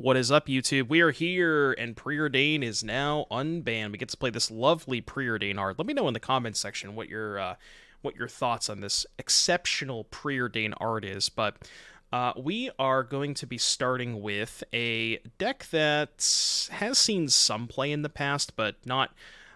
What is up, YouTube? We are here, and Preordain is now unbanned. We get to play this lovely Preordain art. Let me know in the comments section what your thoughts on this exceptional Preordain art is. But we are going to be starting with a deck that has seen some play in the past, but not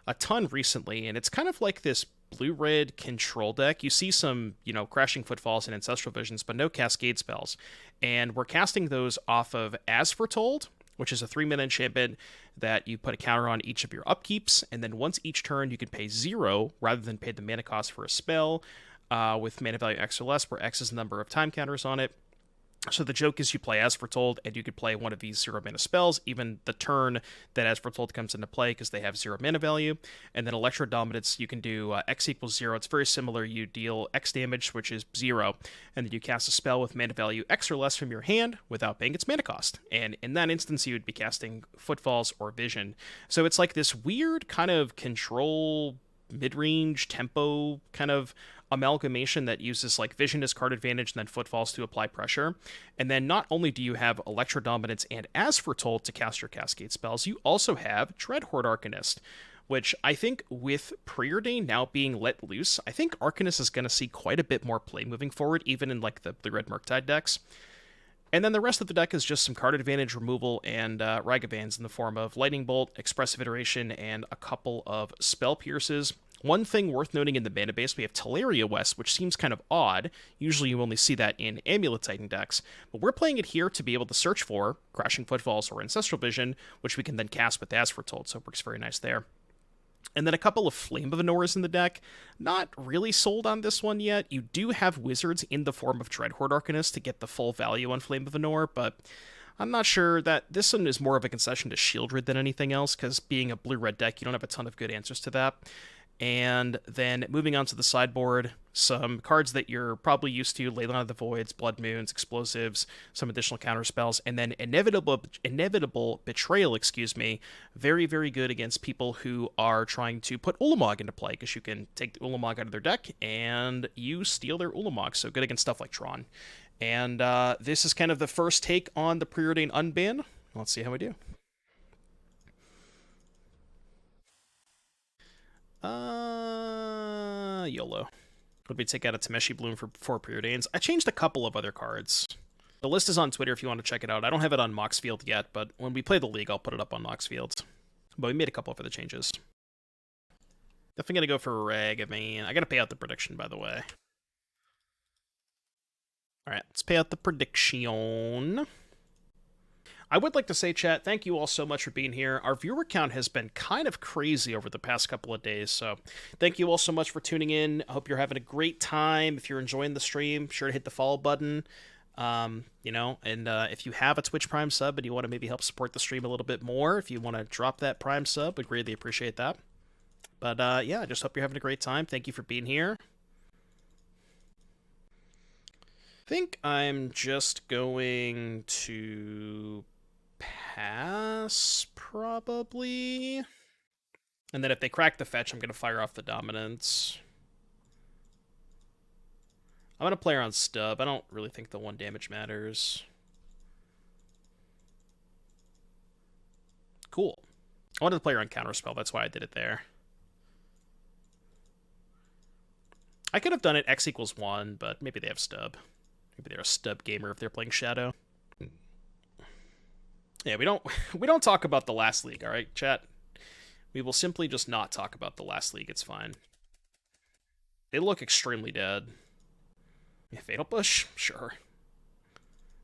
a ton recently. And it's kind of like this blue-red control deck. You see some, Crashing Footfalls and Ancestral Visions, but no Cascade spells. And we're casting those off of As Foretold, which is a 3-mana enchantment that you put a counter on each of your upkeeps, and then once each turn you can pay 0 rather than pay the mana cost for a spell with mana value X or less, where X is the number of time counters on it. So the joke is you play As Foretold, and you could play one of these 0-mana spells, even the turn that As Foretold comes into play, because they have 0 mana value. And then Electrodominance, you can do X equals 0. It's very similar. You deal X damage, which is 0, and then you cast a spell with mana value X or less from your hand without paying its mana cost. And in that instance, you would be casting Footfalls or Vision. So it's like this weird kind of control, mid-range, tempo kind of amalgamation that uses like Vision as card advantage and then Footfalls to apply pressure. And then not only do you have Electrodominance and As Foretold to cast your Cascade spells, you also have Dreadhorde Arcanist, which I think with Preordain now being let loose, I think Arcanist is going to see quite a bit more play moving forward, even in like the Blue-Red Murktide decks. And then the rest of the deck is just some card advantage removal and Ragavans in the form of Lightning Bolt, Expressive Iteration, and a couple of Spell Pierces. One thing worth noting in the mana base, we have Tolaria West, which seems kind of odd. Usually you only see that in Amulet Titan decks, but we're playing it here to be able to search for Crashing Footfalls or Ancestral Vision, which we can then cast with As Foretold, so it works very nice there. And then a couple of Flame of Anor in the deck. Not really sold on this one yet. You do have wizards in the form of Dreadhorde Arcanist to get the full value on Flame of Anor, but I'm not sure that this one is more of a concession to Shieldred than anything else, because being a blue-red deck, you don't have a ton of good answers to that. And then moving on to the sideboard, some cards that you're probably used to: Leyline of the Voids, Blood Moons, Explosives, some additional counter spells, and then Inevitable Betrayal, very, very good against people who are trying to put Ulamog into play, because you can take the Ulamog out of their deck and you steal their Ulamog, so good against stuff like Tron. And this is kind of the first take on the Preordain Unban. Let's see how we do. YOLO. Would we take out a Tameshi Bloom for 4 Preordains? I changed a couple of other cards. The list is on Twitter if you want to check it out. I don't have it on Moxfield yet, but when we play the league, I'll put it up on Moxfield. But we made a couple of other changes. Definitely gonna go for Ragavan. I gotta pay out the prediction, by the way. Alright, let's pay out the prediction. I would like to say, chat, thank you all so much for being here. Our viewer count has been kind of crazy over the past couple of days, so thank you all so much for tuning in. I hope you're having a great time. If you're enjoying the stream, be sure to hit the follow button. And if you have a Twitch Prime sub and you want to maybe help support the stream a little bit more, if you want to drop that Prime sub, we'd greatly appreciate that. But yeah, I just hope you're having a great time. Thank you for being here. I think I'm just going to pass, probably. And then if they crack the fetch, I'm going to fire off the Dominance. I'm going to play around Stub. I don't really think the 1 damage matters. Cool. I wanted to play around Counterspell, that's why I did it there. I could have done it X equals 1, but maybe they have Stub. Maybe they're a Stub gamer if they're playing Shadow. Yeah, we don't talk about the last league, all right, chat? We will simply just not talk about the last league. It's fine. They look extremely dead. Yeah, Fatal Push? Sure.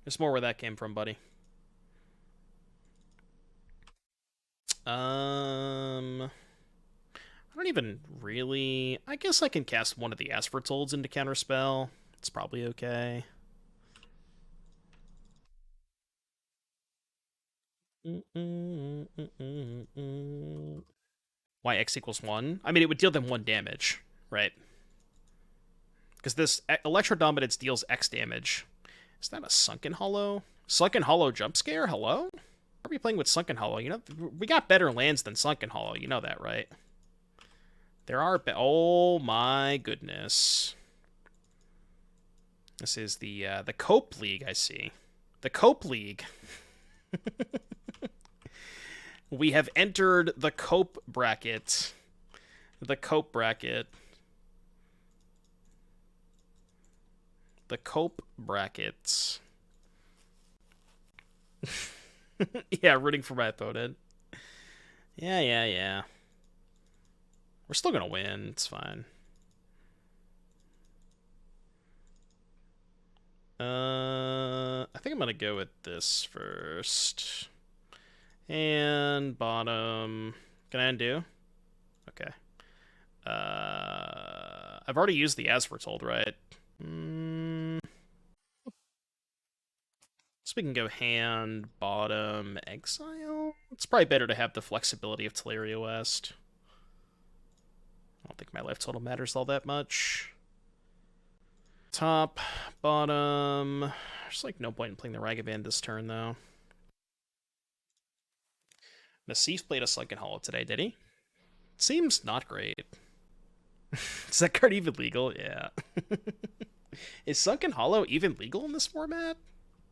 There's more where that came from, buddy. I don't even really... I guess I can cast one of the As Foretold into Counterspell. It's probably okay. Why X equals 1? I mean, it would deal them 1 damage, right? Because this Electrodominance deals X damage. Is that a Sunken Hollow? Sunken Hollow jump scare? Hello? Why are we playing with Sunken Hollow? You know, we got better lands than Sunken Hollow. You know that, right? There are... Oh my goodness. This is the Cope League, I see. The Cope League. We have entered the cope bracket. The cope bracket. The cope brackets. Yeah, rooting for my opponent. Yeah. We're still gonna win. It's fine. I think I'm gonna go with this first. And bottom. Can I undo? Okay. I've already used the As Foretold, right? So we can go hand, bottom, exile. It's probably better to have the flexibility of Tolaria West. I don't think my life total matters all that much. Top, bottom. There's like no point in playing the Ragavan this turn, though. Nassif played a Sunken Hollow today, did he? Seems not great. Is that card even legal? Yeah. Is Sunken Hollow even legal in this format?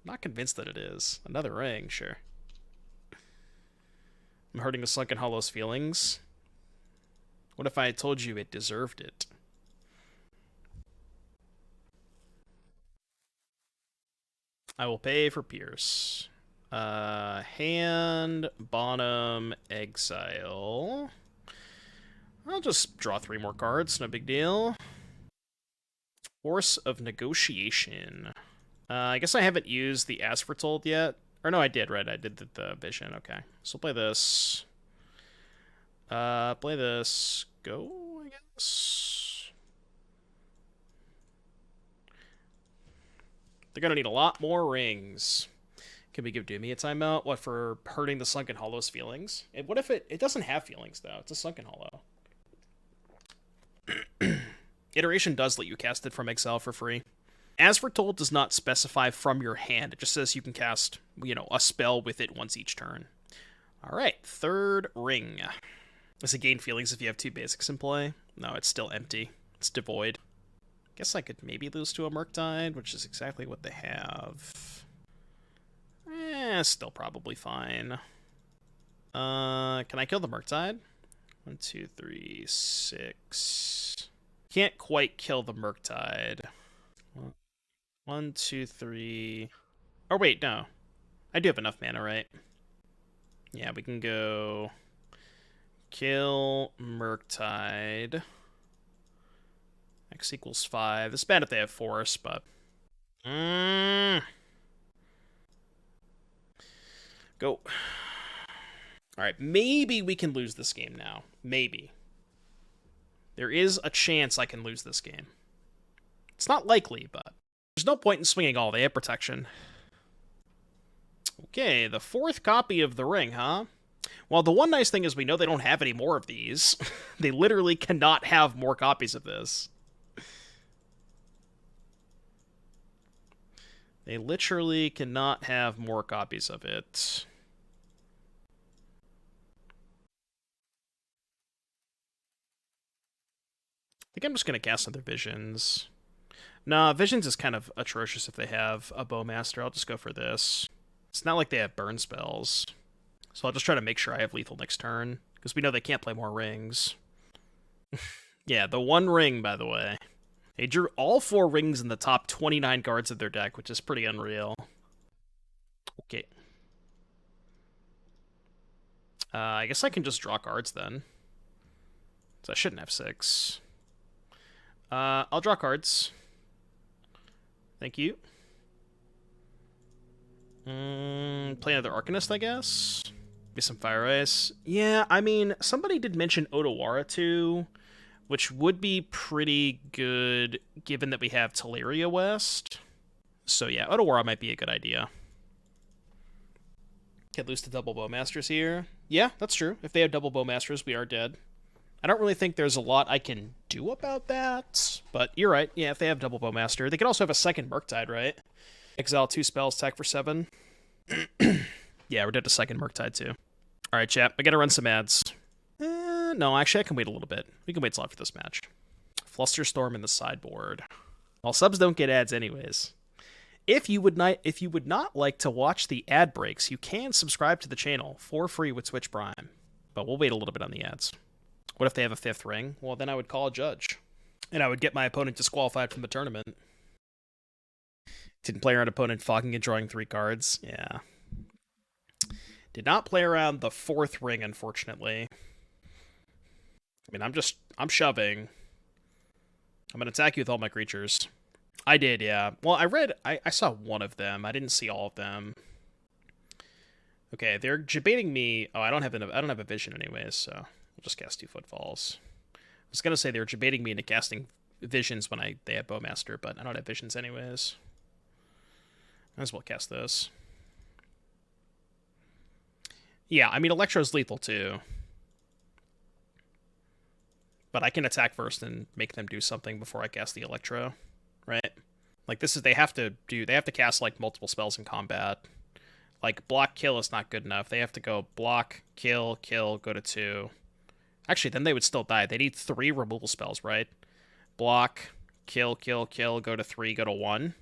Not convinced that it is. Another ring, sure. I'm hurting the Sunken Hollow's feelings. What if I told you it deserved it? I will pay for Pierce. Hand, bottom, exile. I'll just draw 3 more cards, no big deal. Force of Negotiation. I guess I haven't used the As Foretold yet. Or no, I did, right? I did the Vision, okay. So play this. Play this. Go, I guess. They're gonna need a lot more rings. Can we give Doomy a timeout? What, for hurting the Sunken Hollow's feelings? What if it doesn't have feelings, though? It's a Sunken Hollow. Iteration does let you cast it from exile for free. As Foretold does not specify from your hand. It just says you can cast, a spell with it once each turn. Alright, third ring. Does it gain feelings if you have 2 basics in play? No, it's still empty. It's devoid. Guess I could maybe lose to a Murktide, which is exactly what they have. Still probably fine. Can I kill the Murktide? 1, 2, 3, 6. Can't quite kill the Murktide. 1, 2, 3. Oh, wait, no. I do have enough mana, right? Yeah, we can go kill Murktide. X equals 5. It's bad if they have Force, but... Go. Alright, maybe we can lose this game now. Maybe. There is a chance I can lose this game. It's not likely, but... There's no point in swinging all. They have protection. Okay, the 4th copy of the ring, huh? Well, the one nice thing is we know they don't have any more of these. They literally cannot have more copies of this. They literally cannot have more copies of it. I think I'm just going to cast other Visions. Nah, Visions is kind of atrocious if they have a Bowmaster. I'll just go for this. It's not like they have burn spells. So I'll just try to make sure I have lethal next turn. Because we know they can't play more rings. Yeah, the 1 ring, by the way. They drew all 4 rings in the top 29 cards of their deck, which is pretty unreal. Okay. I guess I can just draw cards then. So I shouldn't have 6. I'll draw cards. Thank you. Play another Arcanist, I guess. Maybe some Fire Ice. Yeah, I mean, somebody did mention Otawara too, which would be pretty good given that we have Tolaria West. So yeah, Otawara might be a good idea. Can't lose to double Bowmasters here. Yeah, that's true. If they have double Bowmasters, we are dead. I don't really think there's a lot I can do about that, but you're right. Yeah, if they have double Bowmaster. They could also have a second Murktide, right? Exile 2 spells, attack for 7. Yeah, we're dead to second Murktide too. Alright, chat, I gotta run some ads. No, actually, I can wait a little bit. We can wait till after this match. Flusterstorm in the sideboard. Well, subs don't get ads anyways. If you would not like to watch the ad breaks, you can subscribe to the channel for free with Twitch Prime. But we'll wait a little bit on the ads. What if they have a fifth ring? Well, then I would call a judge. And I would get my opponent disqualified from the tournament. Didn't play around opponent fogging and drawing 3 cards. Yeah. Did not play around the 4th ring, unfortunately. I mean, I'm shoving. I'm going to attack you with all my creatures. I did, yeah. Well, I saw one of them. I didn't see all of them. Okay, they're debating me. Oh, I don't have a vision anyways, so we'll just cast 2 Footfalls. I was gonna say they were debating me into casting visions when they have Bowmaster, but I don't have visions anyways. Might as well cast this. Yeah, I mean Electro's lethal too. But I can attack first and make them do something before I cast the Electro, right? Like this is they have to cast like multiple spells in combat. Like block kill is not good enough. They have to go block, kill, kill, go to 2. Actually, then they would still die. They need 3 removal spells, right? Block, kill, kill, kill, go to 3, go to 1.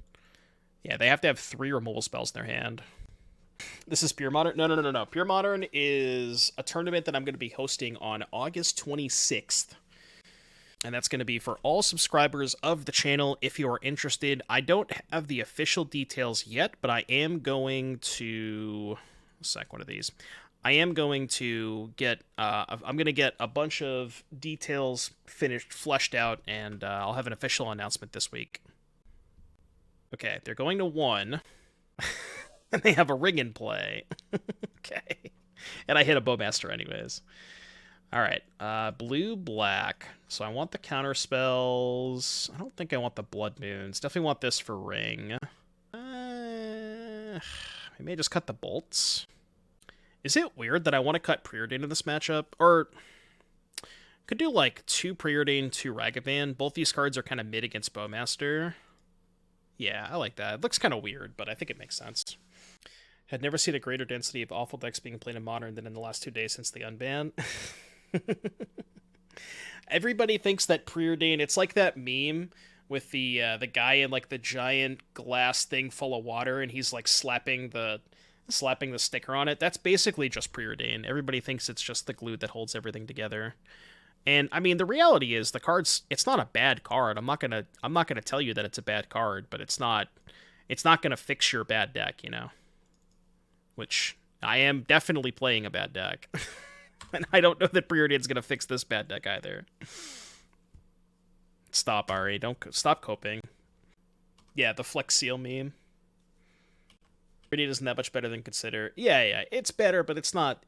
Yeah, they have to have 3 removal spells in their hand. This is Pure Modern? No. Pure Modern is a tournament that I'm going to be hosting on August 26th. And that's going to be for all subscribers of the channel if you are interested. I don't have the official details yet, but I am going to... one of these. I am going to get... I'm going to get a bunch of details fleshed out, and I'll have an official announcement this week. Okay, they're going to 1. And they have a ring in play. Okay. And I hit a Bowmaster anyways. Alright, blue-black. So I want the counter spells. I don't think I want the Blood Moons. Definitely want this for ring. Maybe I just cut the bolts. Is it weird that I want to cut Preordain in this matchup? Or could do like 2 Preordain, 2 Ragavan. Both these cards are kind of mid against Bowmaster. Yeah, I like that. It looks kind of weird, but I think it makes sense. Had never seen a greater density of awful decks being played in Modern than in the last 2 days since the unban. Everybody thinks that Preordain, it's like that meme with the guy in like the giant glass thing full of water and he's like slapping the sticker on it. That's basically just Preordain. Everybody thinks it's just the glue that holds everything together. And I mean the reality is it's not a bad card. I'm not going to tell you that it's a bad card, but it's not going to fix your bad deck, you know. Which I am definitely playing a bad deck. And I don't know that Preordain's going to fix this bad deck either. Stop, Ari. Stop coping. Yeah, the Flex Seal meme. Preordain isn't that much better than Consider. Yeah, it's better, but it's not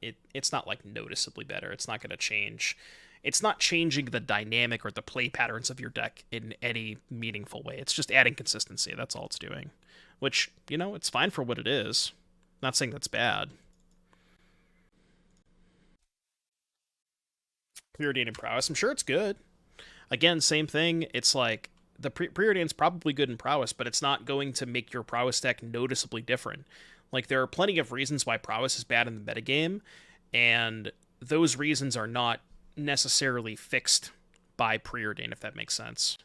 like noticeably better. It's not going to change. It's not changing the dynamic or the play patterns of your deck in any meaningful way. It's just adding consistency. That's all it's doing. Which, you know, it's fine for what it is. Not saying that's bad. Preordain and Prowess. I'm sure it's good. Again, same thing. It's like the Preordain's probably good in Prowess, but it's not going to make your Prowess deck noticeably different. Like, there are plenty of reasons why Prowess is bad in the metagame, and those reasons are not necessarily fixed by Preordain, if that makes sense.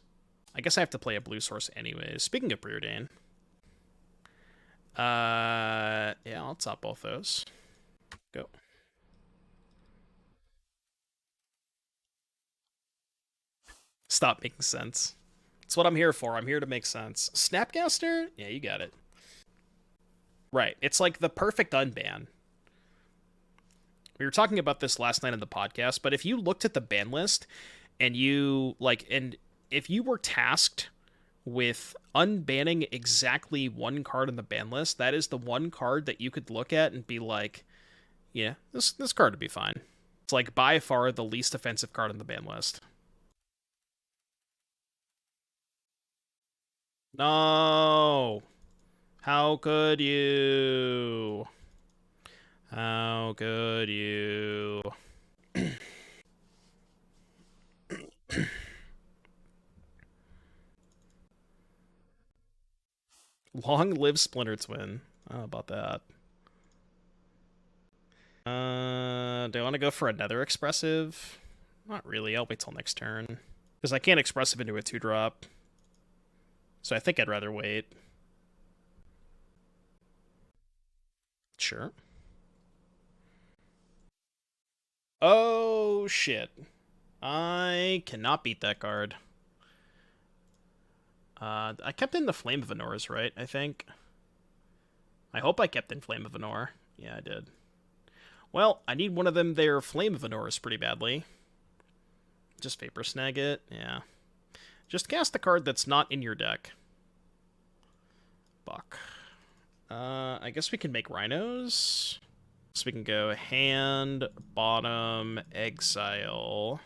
I guess I have to play a blue source anyways. Speaking of Preordain. Yeah, I'll top both those. Go. Stop making sense. That's what I'm here for. I'm here to make sense. Snapcaster? Yeah, you got it. Right. It's like the perfect unban. We were talking about this last night on the podcast, but if you looked at the ban list and if you were tasked with unbanning exactly one card on the ban list, that is the one card that you could look at and be like, yeah, this card would be fine. It's like by far the least offensive card on the ban list. No! How could you? How could you? Long live Splinter Twin. I don't know about that. Do I want to go for another expressive? Not really. I'll wait till next turn. Because I can't expressive into a 2-drop. So I think I'd rather wait. Sure. Oh, shit. I cannot beat that card. I kept in the Flame of Anors, right? I think. I hope I kept in Flame of Anor. Yeah, I did. Well, I need one of them there Flame of Anors pretty badly. Just Vapor Snag it, yeah. Just cast a card that's not in your deck. Buck. I guess we can make Rhinos. So we can go hand, bottom, exile,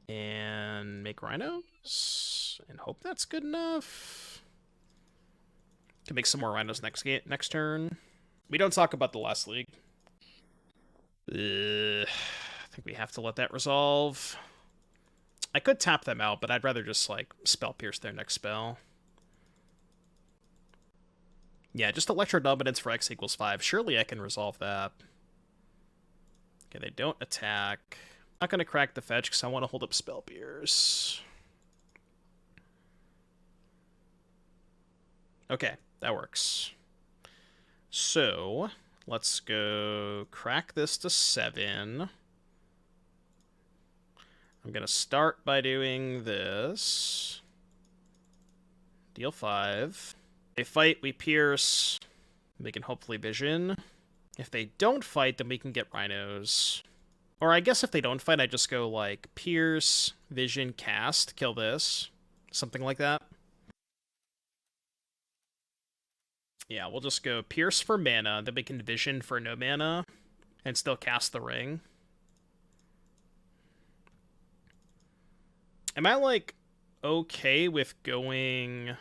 and make Rhinos, and hope that's good enough. Can make some more Rhinos next turn. We don't talk about the last league. I think we have to let that resolve. I could tap them out, but I'd rather just, like, Spell Pierce their next spell. Yeah, just Electrodominance for X equals 5. Surely I can resolve that. Okay, they don't attack. I'm not going to crack the fetch because I want to hold up Spell Pierce. Okay, that works. So, let's go crack this to 7. I'm going to start by doing this. Deal 5. They fight, we pierce. We can hopefully vision. If they don't fight, then we can get Rhinos. Or I guess if they don't fight, I just go, like, pierce, vision, cast, kill this. Something like that. Yeah, we'll just go pierce for mana, then we can vision for no mana, and still cast the ring. Am I, like, okay with going...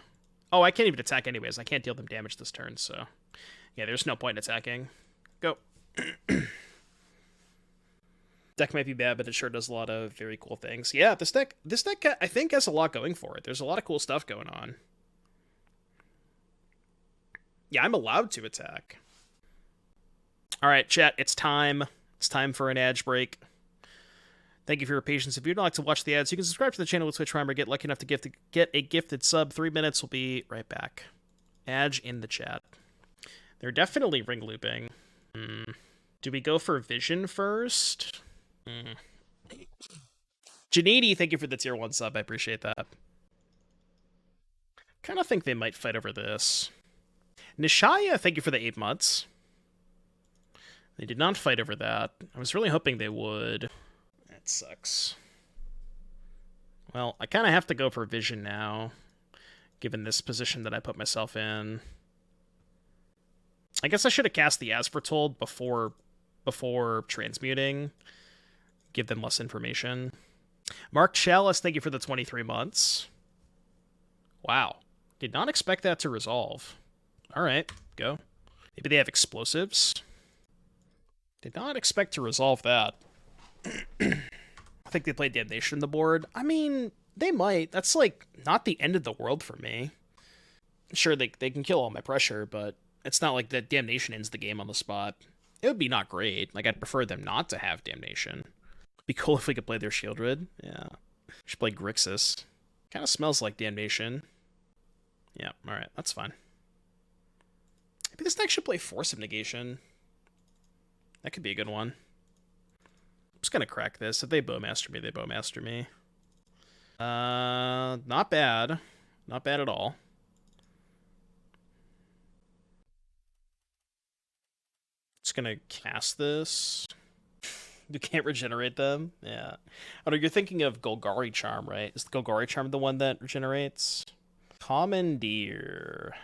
Oh, I can't even attack anyways. I can't deal them damage this turn, so... Yeah, there's no point in attacking. Go. Deck might be bad, but it sure does a lot of very cool things. Yeah, this deck, I think, has a lot going for it. There's a lot of cool stuff going on. Yeah, I'm allowed to attack. Alright, chat, it's time. It's time for an ad break. Thank you for your patience. If you'd like to watch the ads, you can subscribe to the channel with Twitch Prime or get lucky enough to get a gifted sub. 3 minutes, we'll be right back. Adge in the chat. They're definitely ring looping. Do we go for Vision first? Janini, thank you for the tier 1 sub. I appreciate that. Kind of think they might fight over this. Nishaya, thank you for the 8 months. They did not fight over that. I was really hoping they would. That sucks. Well, I kind of have to go for Vision now, given this position that I put myself in. I guess I should have cast the As Foretold before transmuting. Give them less information. Mark Chalice, thank you for the 23 months. Wow. Did not expect that to resolve. Alright, go. Maybe they have explosives. Did not expect to resolve that. I think they played Damnation on the board. I mean, they might. That's, like, not the end of the world for me. Sure, they can kill all my pressure, but it's not like that Damnation ends the game on the spot. It would be not great. Like, I'd prefer them not to have Damnation. Be cool if we could play their Shieldred. Yeah. Should play Grixis. Kind of smells like Damnation. Yeah, alright, that's fine. Maybe this deck should play Force of Negation. That could be a good one. I'm just gonna crack this. If they Bowmaster me, they Bowmaster me. Not bad. Not bad at all. Just gonna cast this. You can't regenerate them? Yeah. Oh, no, you're thinking of Golgari Charm, right? Is the Golgari Charm the one that regenerates? Commandeer.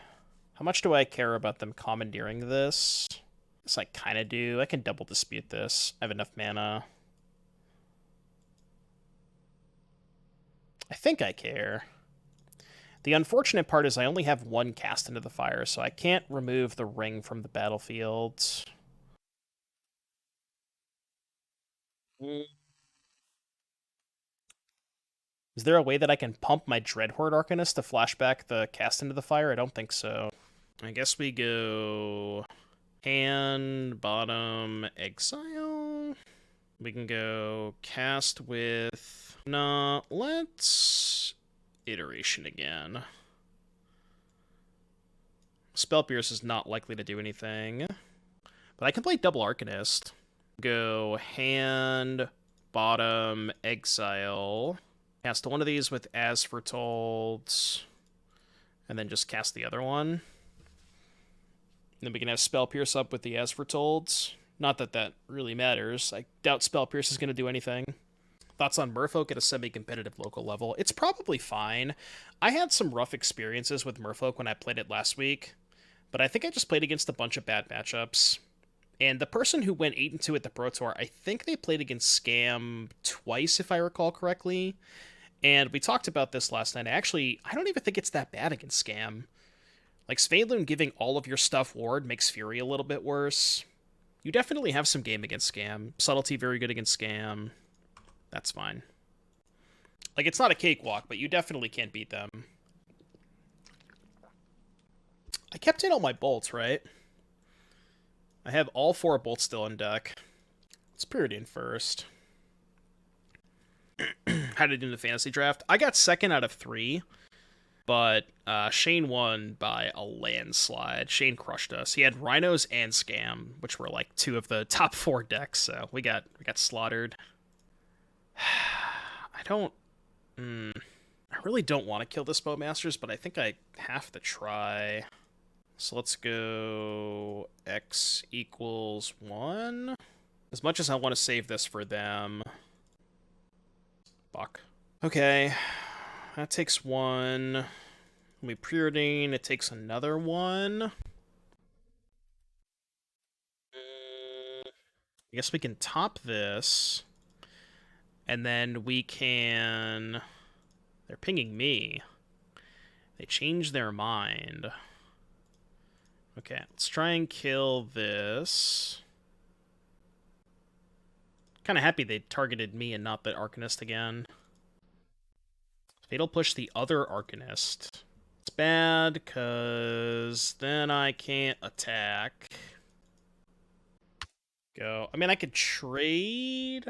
How much do I care about them commandeering this? Yes, I kind of do. I can double dispute this. I have enough mana. I think I care. The unfortunate part is I only have one cast into the fire, so I can't remove the ring from the battlefield. Is there a way that I can pump my Dreadhorde Arcanist to flashback the cast into the fire? I don't think so. I guess we go hand, bottom, exile. We can go cast with... Nah, let's iteration again. Spell Pierce is not likely to do anything. But I can play double Arcanist. Go hand, bottom, exile. Cast one of these with As Foretold. And then just cast the other one. And then we can have Spell Pierce up with the As Foretold. Not that that really matters. I doubt Spell Pierce is going to do anything. Thoughts on Merfolk at a semi-competitive local level? It's probably fine. I had some rough experiences with Merfolk when I played it last week, but I think I just played against a bunch of bad matchups. And the person who went 8-2 at the Pro Tour, I think they played against Scam twice, if I recall correctly. And we talked about this last night. I don't even think it's that bad against Scam. Like, Svaelun giving all of your stuff ward makes Fury a little bit worse. You definitely have some game against Scam. Subtlety very good against Scam. That's fine. Like, it's not a cakewalk, but you definitely can't beat them. I kept in all my bolts, right? I have all 4 bolts still in deck. Let's Preordain first. How did I do in the fantasy draft? I got 2nd out of 3, but Shane won by a landslide. Shane crushed us. He had Rhinos and Scam, which were like 2 of the top 4 decks, so we got slaughtered. I really don't want to kill this Bowmasters, but I think I have to try. So let's go X equals 1. As much as I want to save this for them. Fuck. Okay. That takes 1. When we Preordain, it takes another 1. I guess we can top this. And then we can... They're pinging me. They changed their mind. Okay, let's try and kill this. Kind of happy they targeted me and not the Arcanist again. Fatal push the other Arcanist. It's bad, because then I can't attack. Go. I mean, I could trade...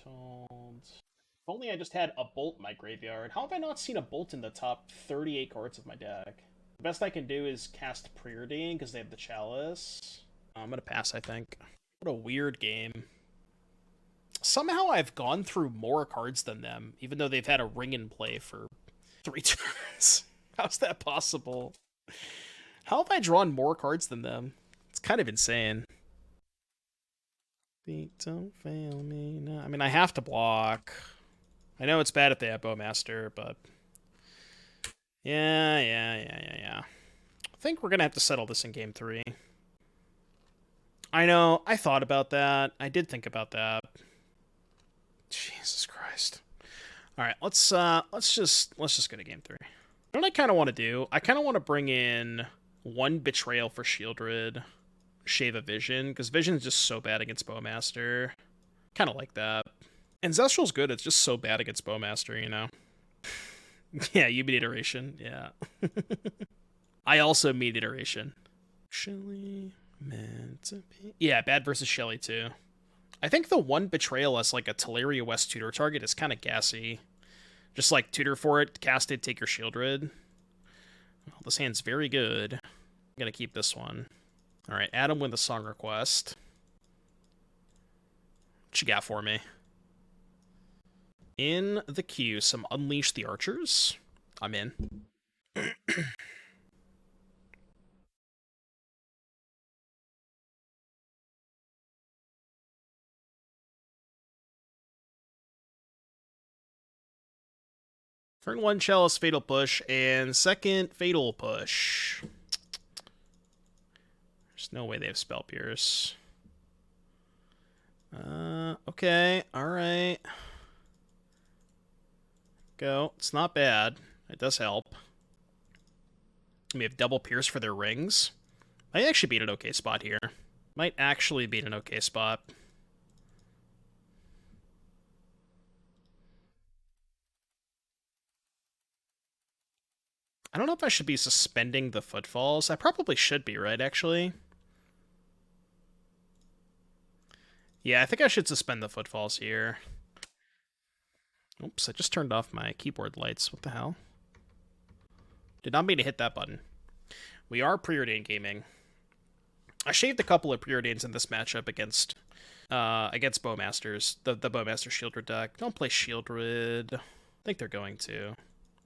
If only I just had a bolt in my graveyard. How have I not seen a bolt in the top 38 cards of my deck? The best I can do is cast Preordain because they have the Chalice. I'm gonna pass, I think. What a weird game. Somehow I've gone through more cards than them, even though they've had a ring in play for 3 turns. How's that possible? How have I drawn more cards than them? It's kind of insane. Don't fail me now. I mean, I have to block. I know it's bad if they have Bowmaster, but... Yeah. I think we're gonna have to settle this in game 3. I know, I thought about that. I did think about that. Jesus Christ. Alright, let's just go to game 3. What I kind of want to do, I kind of want to bring in 1 Betrayal for Shieldred, Shave a Vision, because Vision's just so bad against Bowmaster. Kind of like that. Ancestral's good, it's just so bad against Bowmaster, you know? Yeah, you beat Iteration, yeah. I also meet Iteration. Shelly, meant to be... Yeah, bad versus Shelly, too. I think the 1 Betrayal as, like, a Tolaria West tutor target is kind of gassy. Just, like, tutor for it, cast it, take your Shieldred. Well, this hand's very good. I'm gonna keep this one. Alright, Adam with a song request. What you got for me? In the queue, some Unleash the Archers. I'm in. Turn 1 Chalice Fatal Push, and second Fatal Push. There's no way they have Spell Pierce. Okay, alright. Go. It's not bad. It does help. We have double Pierce for their rings. Might actually be in an okay spot here. Might actually be in an okay spot. I don't know if I should be suspending the Footfalls. I probably should be, right, actually? Yeah, I think I should suspend the Footfalls here. Oops, I just turned off my keyboard lights. What the hell? Did not mean to hit that button. We are Preordain gaming. I shaved a couple of Preordains in this matchup against Bowmasters. The Bowmaster Shieldred deck. Don't play Shieldred. I think they're going to.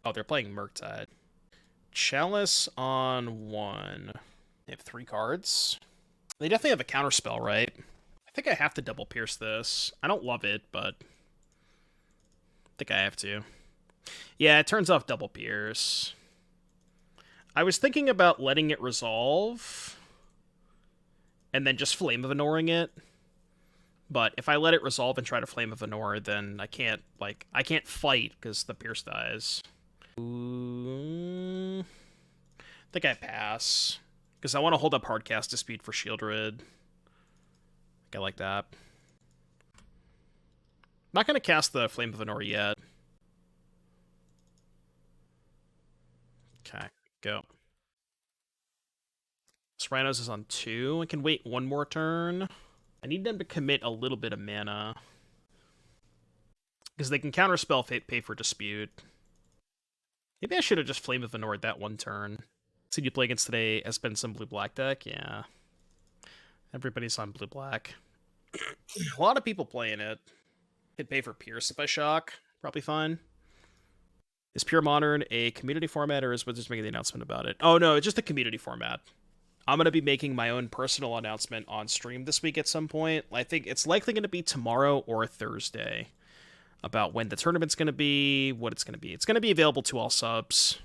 Oh, they're playing Murktide. Chalice on 1. They have 3 cards. They definitely have a counterspell, right? I think I have to double pierce this. I don't love it, but I think I have to. Yeah, it turns off double pierce. I was thinking about letting it resolve and then just Flame of Anoring it. But if I let it resolve and try to Flame of Anor, then I can't fight because the pierce dies. Ooh. I think I pass. Because I want to hold up Hardcast Dispute for Shieldred. I think I like that. Not going to cast the Flame of Anor yet. Okay, go. This Rhinos is on 2. I can wait 1 more turn. I need them to commit a little bit of mana. Because they can counterspell pay for Dispute. Maybe I should have just Flame of Anor that 1 turn. See you play against today has been some blue-black deck? Yeah. Everybody's on blue-black. A lot of people playing it. Could pay for Pierce if I shock. Probably fine. Is Pure Modern a community format, or is Wizards making the announcement about it? Oh no, it's just a community format. I'm going to be making my own personal announcement on stream this week at some point. I think it's likely going to be tomorrow or Thursday about when the tournament's going to be, what it's going to be. It's going to be available to all subs.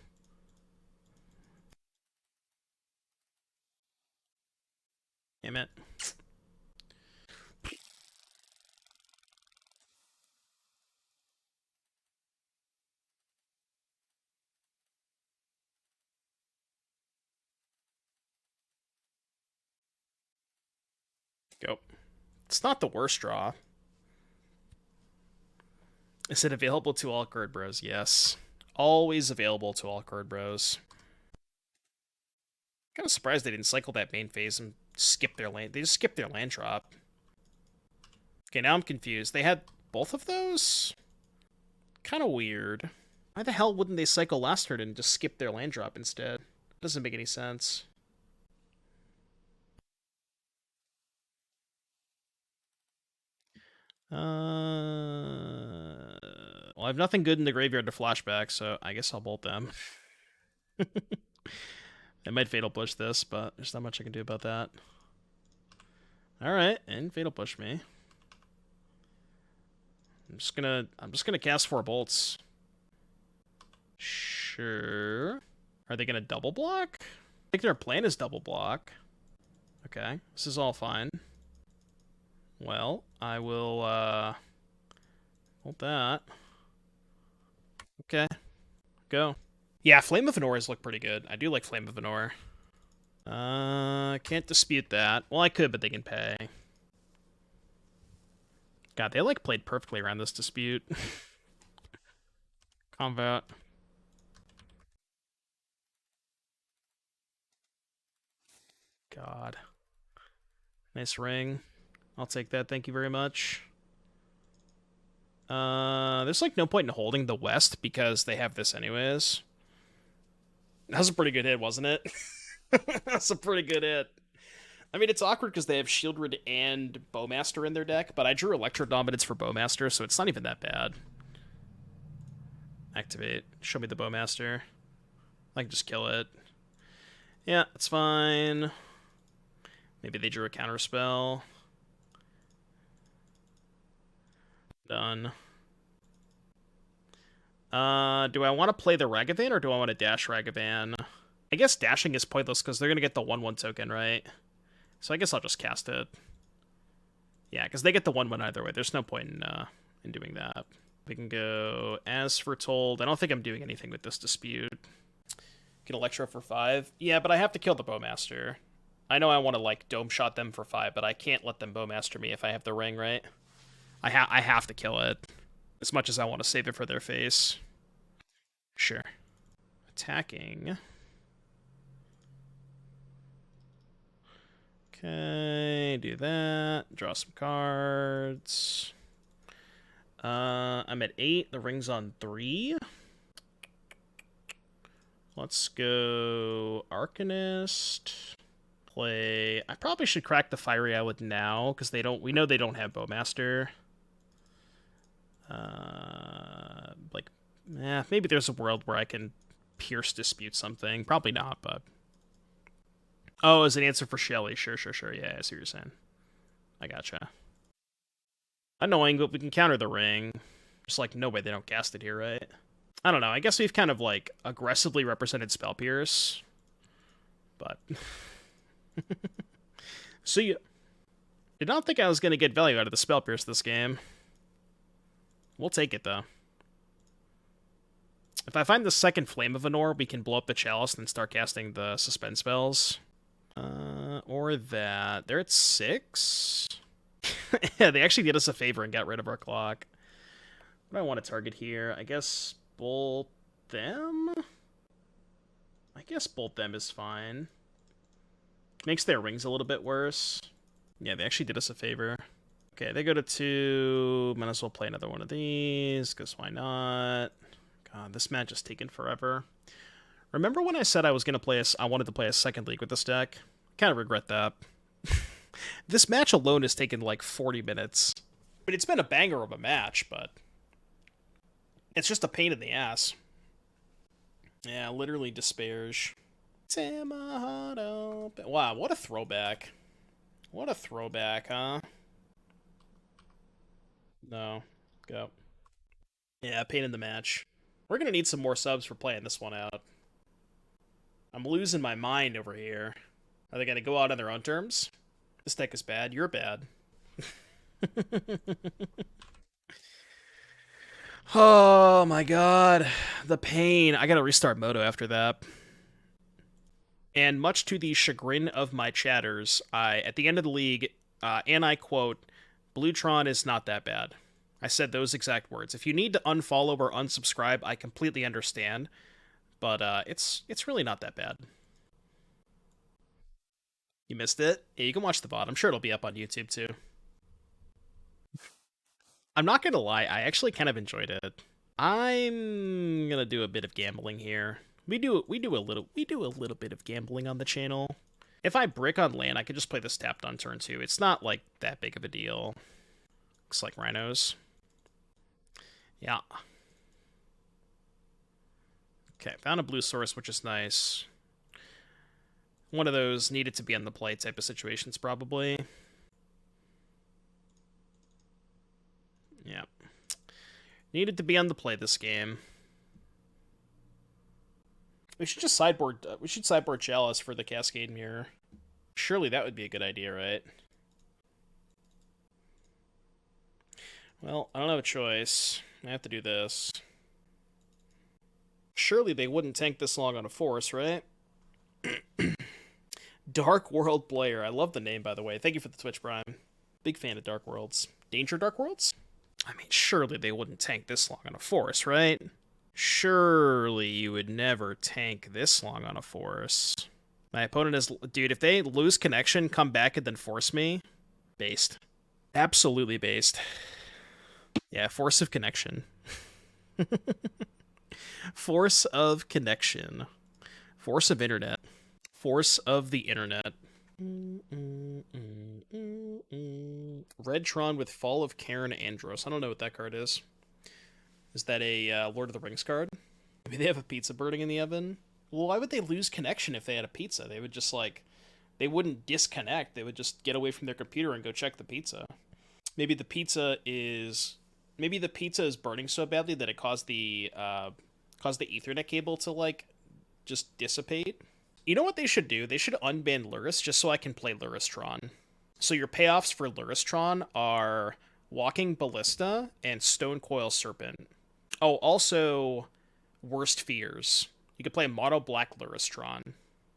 Damn it. Go. It's not the worst draw. Is it available to all card bros? Yes. Always available to all card bros. Kind of surprised they didn't cycle that main phase and skip their land. They just skipped their land drop. Okay, now I'm confused. They had both of those? Kind of weird. Why the hell wouldn't they cycle last turn and just skip their land drop instead? Doesn't make any sense. Well, I have nothing good in the graveyard to flashback, so I guess I'll bolt them. I might Fatal Push this, but there's not much I can do about that. Alright, and Fatal Push me. I'm just gonna cast 4 bolts. Sure. Are they gonna double block? I think their plan is double block. Okay, this is all fine. Well, I will, hold that. Okay, go. Yeah, Flame of Anor look pretty good. I do like Flame of Anor. Can't dispute that. Well, I could, but they can pay. God, they, like, played perfectly around this dispute. Combat. God. Nice ring. I'll take that, thank you very much. There's, like, no point in holding the West because they have this anyways. That was a pretty good hit, wasn't it? That's a pretty good hit. I mean, it's awkward because they have Shieldred and Bowmaster in their deck, but I drew Electrodominance for Bowmaster, so it's not even that bad. Activate. Show me the Bowmaster. I can just kill it. Yeah, it's fine. Maybe they drew a counterspell. Done. Do I want to play the Ragavan, or do I want to dash Ragavan? I guess dashing is pointless because they're going to get the 1/1 token, right? So I guess I'll just cast it. Yeah, because they get the 1/1 either way. There's no point in doing that. We can go As Foretold. I don't think I'm doing anything with this dispute. Get Electro for 5. Yeah, but I have to kill the Bowmaster. I know I want to, like, Dome Shot them for 5, but I can't let them Bowmaster me if I have the ring, right? I have to kill it. As much as I want to save it for their face. Sure. Attacking. Okay, do that. Draw some cards. I'm at 8. The ring's on 3. Let's go Arcanist. Play. I probably should crack the Fiery Islet now because we know they don't have Bowmaster. Maybe there's a world where I can Pierce Dispute something. Probably not, but. Oh, as an answer for Shelly. Sure. Yeah, I see what you're saying. I gotcha. Annoying, but we can counter the ring. Just like, no way they don't cast it here, right? I don't know. I guess we've kind of, like, aggressively represented Spell Pierce. But. So you did not think I was going to get value out of the Spell Pierce this game. We'll take it, though. If I find the second Flame of Anor, we can blow up the Chalice and start casting the Suspend spells. Or that. They're at 6? Yeah, they actually did us a favor and got rid of our clock. What do I want to target here? I guess bolt them? I guess bolt them is fine. Makes their rings a little bit worse. Yeah, they actually did us a favor. Okay, they go to 2. Might as well play another one of these, because why not? God, this match is taking forever. Remember when I said I wanted to play a second league with this deck? Kind of regret that. This match alone has taken like 40 minutes. I mean, it's been a banger of a match, but it's just a pain in the ass. Yeah, literally despairs. Tear my heart open. Wow, what a throwback. What a throwback, huh? No. Go. Yeah, pain in the match. We're gonna need some more subs for playing this one out. I'm losing my mind over here. Are they gonna go out on their own terms? This deck is bad. You're bad. Oh my god. The pain. I gotta restart Moto after that. And much to the chagrin of my chatters, at the end of the league, and I quote, Bluetron is not that bad. I said those exact words. If you need to unfollow or unsubscribe, I completely understand. But it's really not that bad. You missed it? Yeah, you can watch the VOD. I'm sure it'll be up on YouTube too. I'm not gonna lie, I actually kind of enjoyed it. I'm gonna do a bit of gambling here. We do a little bit of gambling on the channel. If I brick on land, I could just play this tapped on turn 2. It's not like that big of a deal. Looks like Rhinos. Yeah. Okay, found a blue source, which is nice. One of those needed to be on the play type of situations, probably. Yeah. Needed to be on the play this game. We should just sideboard. We should sideboard Chalice for the Cascade Mirror. Surely that would be a good idea, right? Well, I don't have a choice. I have to do this. Surely they wouldn't tank this long on a force, right? Dark World Player. I love the name, by the way. Thank you for the Twitch Prime. Big fan of Dark Worlds. Danger Dark Worlds? I mean, surely they wouldn't tank this long on a force, right? Surely you would never tank this long on a force. My opponent is... Dude, if they lose connection, come back and then force me, based. Absolutely based. Yeah, force of connection. Force of connection. Force of internet. Force of the internet. Red Tron with Fall of Cairn Andros. I don't know what that card is. Is that a Lord of the Rings card? Maybe they have a pizza burning in the oven? Well, why would they lose connection if they had a pizza? They would just, like... They wouldn't disconnect. They would just get away from their computer and go check the pizza. Maybe the pizza is... Maybe the pizza is burning so badly that it caused the Ethernet cable to, like, just dissipate. You know what they should do? They should unban Luris just so I can play Luristron. So your payoffs for Luristron are Walking Ballista and Stone Coil Serpent. Oh, also Worst Fears. You could play Mono Black Luristron.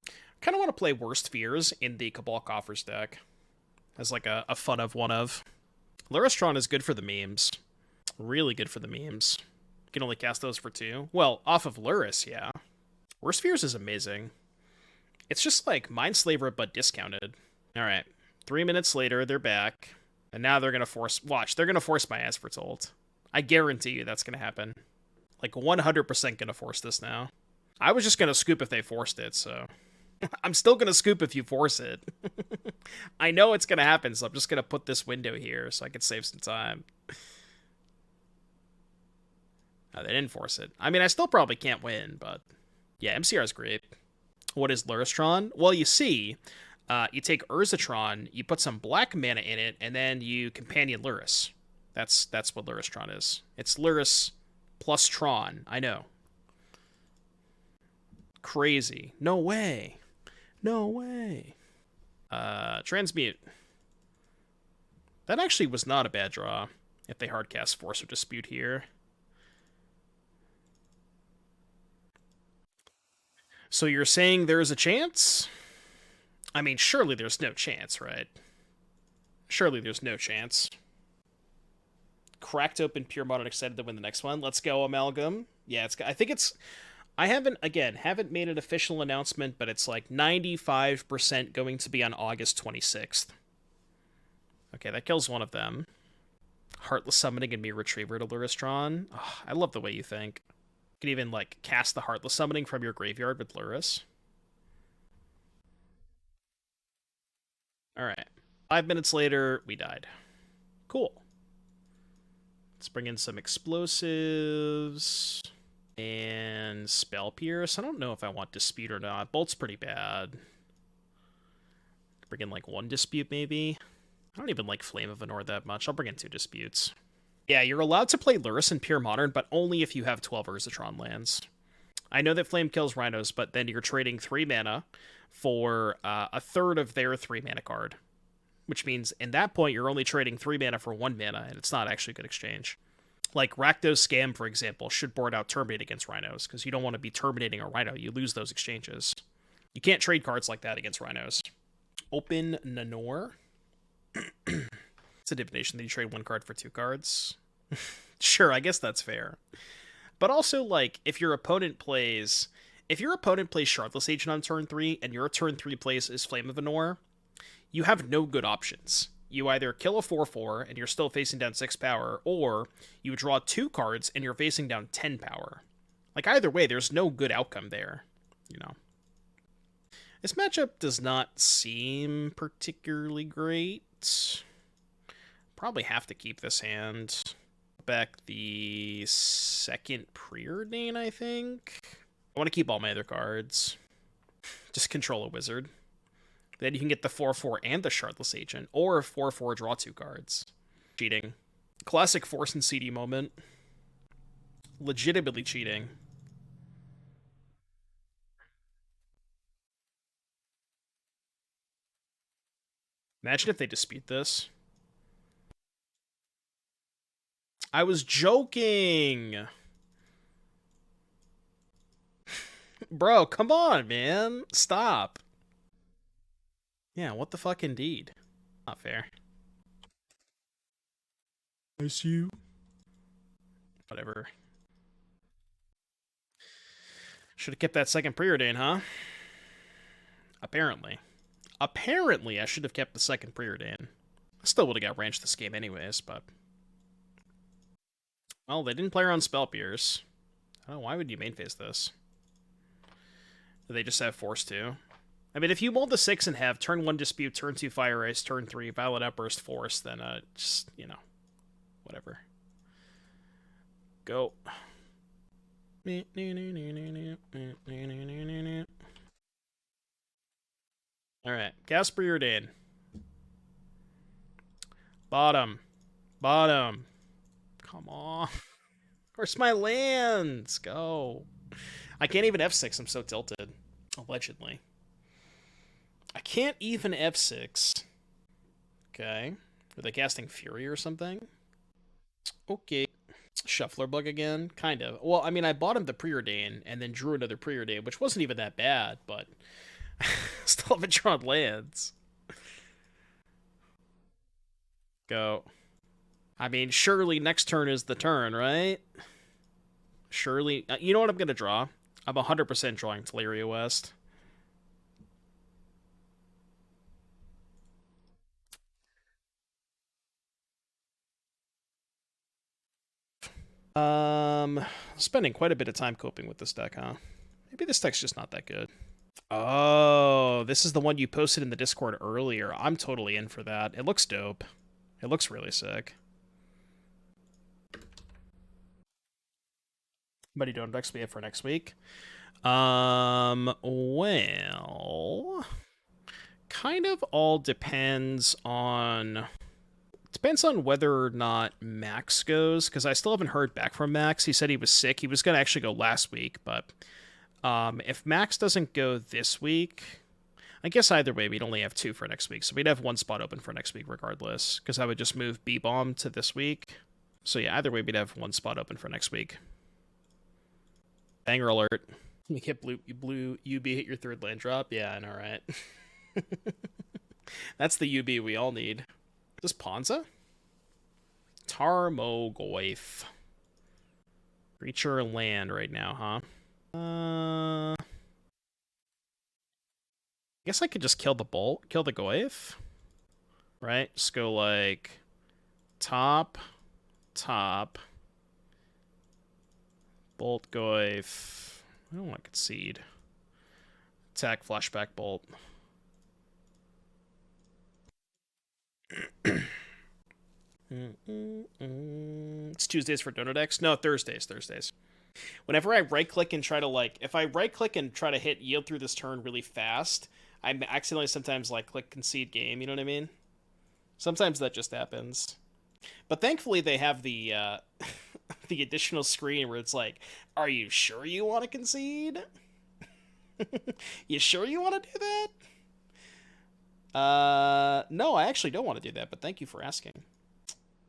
I kind of want to play Worst Fears in the Cabal Coffers deck. As like a fun of one of. Luristron is good for the memes. Really good for the memes. You can only cast those for 2. Well, off of Luris, yeah. Worst Fears is amazing. It's just like Mindslaver, but discounted. Alright. 3 minutes later, they're back. And now they're going to force... Watch, they're going to force my As Foretold. I guarantee you that's going to happen. Like, 100% going to force this now. I was just gonna scoop if they forced it, so I'm still gonna scoop if you force it. I know it's gonna happen, so I'm just gonna put this window here so I can save some time. Oh, they didn't force it. I mean, I still probably can't win, but yeah, MCR is great. What is Luristron? Well, you see, you take Urzatron, you put some black mana in it, and then you companion Luris. That's what Luristron is. It's Luris plus Tron. I know. Crazy. No way. No way. Transmute. That actually was not a bad draw if they hardcast Force or Dispute here. So you're saying there's a chance? I mean, surely there's no chance, right? Surely there's no chance. Cracked open pure modern, excited to win the next one. Let's go, Amalgam. Yeah, I think it's. I haven't made an official announcement, but it's like 95% going to be on August 26th. Okay, that kills one of them. Heartless Summoning and Mere Retriever to Luristron. Oh, I love the way you think. You can even like cast the Heartless Summoning from your graveyard with Luris. Alright. 5 minutes later, we died. Cool. Let's bring in some explosives. And Spell Pierce. I don't know if I want Dispute or not. Bolt's pretty bad. Bring in like 1 Dispute, maybe. I don't even like Flame of Anor that much. I'll bring in 2 Disputes. Yeah, you're allowed to play Luris in Pure Modern, but only if you have 12 Urzatron lands. I know that Flame kills Rhinos, but then you're trading 3 mana for a third of their 3 mana card. Which means, in that point, you're only trading 3 mana for 1 mana, and it's not actually a good exchange. Like, Rakdos Scam, for example, should board out Terminate against Rhinos, because you don't want to be terminating a Rhino. You lose those exchanges. You can't trade cards like that against Rhinos. Open Nanor. It's a divination that you trade 1 card for 2 cards. Sure, I guess that's fair. But also, like, if your opponent plays Shardless Agent on turn 3, and your turn 3 plays is Flame of Anor, you have no good options. You either kill a 4/4 and you're still facing down 6 power, or you draw 2 cards and you're facing down 10 power. Like, either way, there's no good outcome there, you know. This matchup does not seem particularly great. Probably have to keep this hand. Back the second Preordain, I think. I want to keep all my other cards. Just control a wizard. Then you can get the 4/4 and the Shardless Agent, or 4/4 draw 2 cards. Cheating. Classic Force and CD moment. Legitimately cheating. Imagine if they dispute this. I was joking! Bro, come on, man. Stop. Yeah, what the fuck indeed. Not fair. I see you. Whatever. Should have kept that second Preordain, huh? Apparently. Apparently, I should have kept the second Preordain. I still would have got ranched this game anyways, but... Well, they didn't play around Spell Pierce. I don't know, why would you main phase this? Do they just have Force 2? I mean, if you mold the 6 and have turn 1 Dispute, turn 2 Fire Ice, turn 3 Violent Outburst Force, then just, you know, whatever. Go. Alright, cast Preordain. Bottom. Bottom. Come on. Where's my lands? Go. I can't even F6, I'm so tilted. Allegedly. I can't even F6. Okay. Are they casting Fury or something? Okay. Shuffler bug again? Kind of. Well, I mean, I bought him the Preordain and then drew another Preordain, which wasn't even that bad, but still haven't drawn lands. Go. I mean, surely next turn is the turn, right? Surely. You know what I'm going to draw? I'm 100% drawing Tolaria West. Spending quite a bit of time coping with this deck, huh? Maybe this deck's just not that good. Oh, this is the one you posted in the Discord earlier. I'm totally in for that. It looks dope. It looks really sick. What are you doing next week for next week? Well, kind of all depends on whether or not Max goes, because I still haven't heard back from Max. He said he was sick. He was gonna actually go last week, but if Max doesn't go this week, I guess either way we'd only have 2 for next week, so we'd have 1 spot open for next week regardless, because I would just move B-Bomb to this week. So yeah, either way we'd have 1 spot open for next week. Banger alert. You get blue UB hit your 3rd land drop? Yeah, I know, right? That's the UB we all need. Is this Ponza? Tarmogoyf. Creature land right now, huh? I guess I could just kill the Goyf. Right? Just go like top, Bolt Goyf. I don't want to concede. Attack, flashback, bolt. It's Tuesdays for donor decks? No, Thursdays. Whenever I right-click and try to, like, if I right-click and try to hit yield through this turn really fast, I accidentally sometimes, like, click concede game, you know what I mean? Sometimes that just happens. But thankfully they have the, the additional screen where it's like, are you sure you want to concede? You sure you want to do that? No, I actually don't want to do that, but thank you for asking.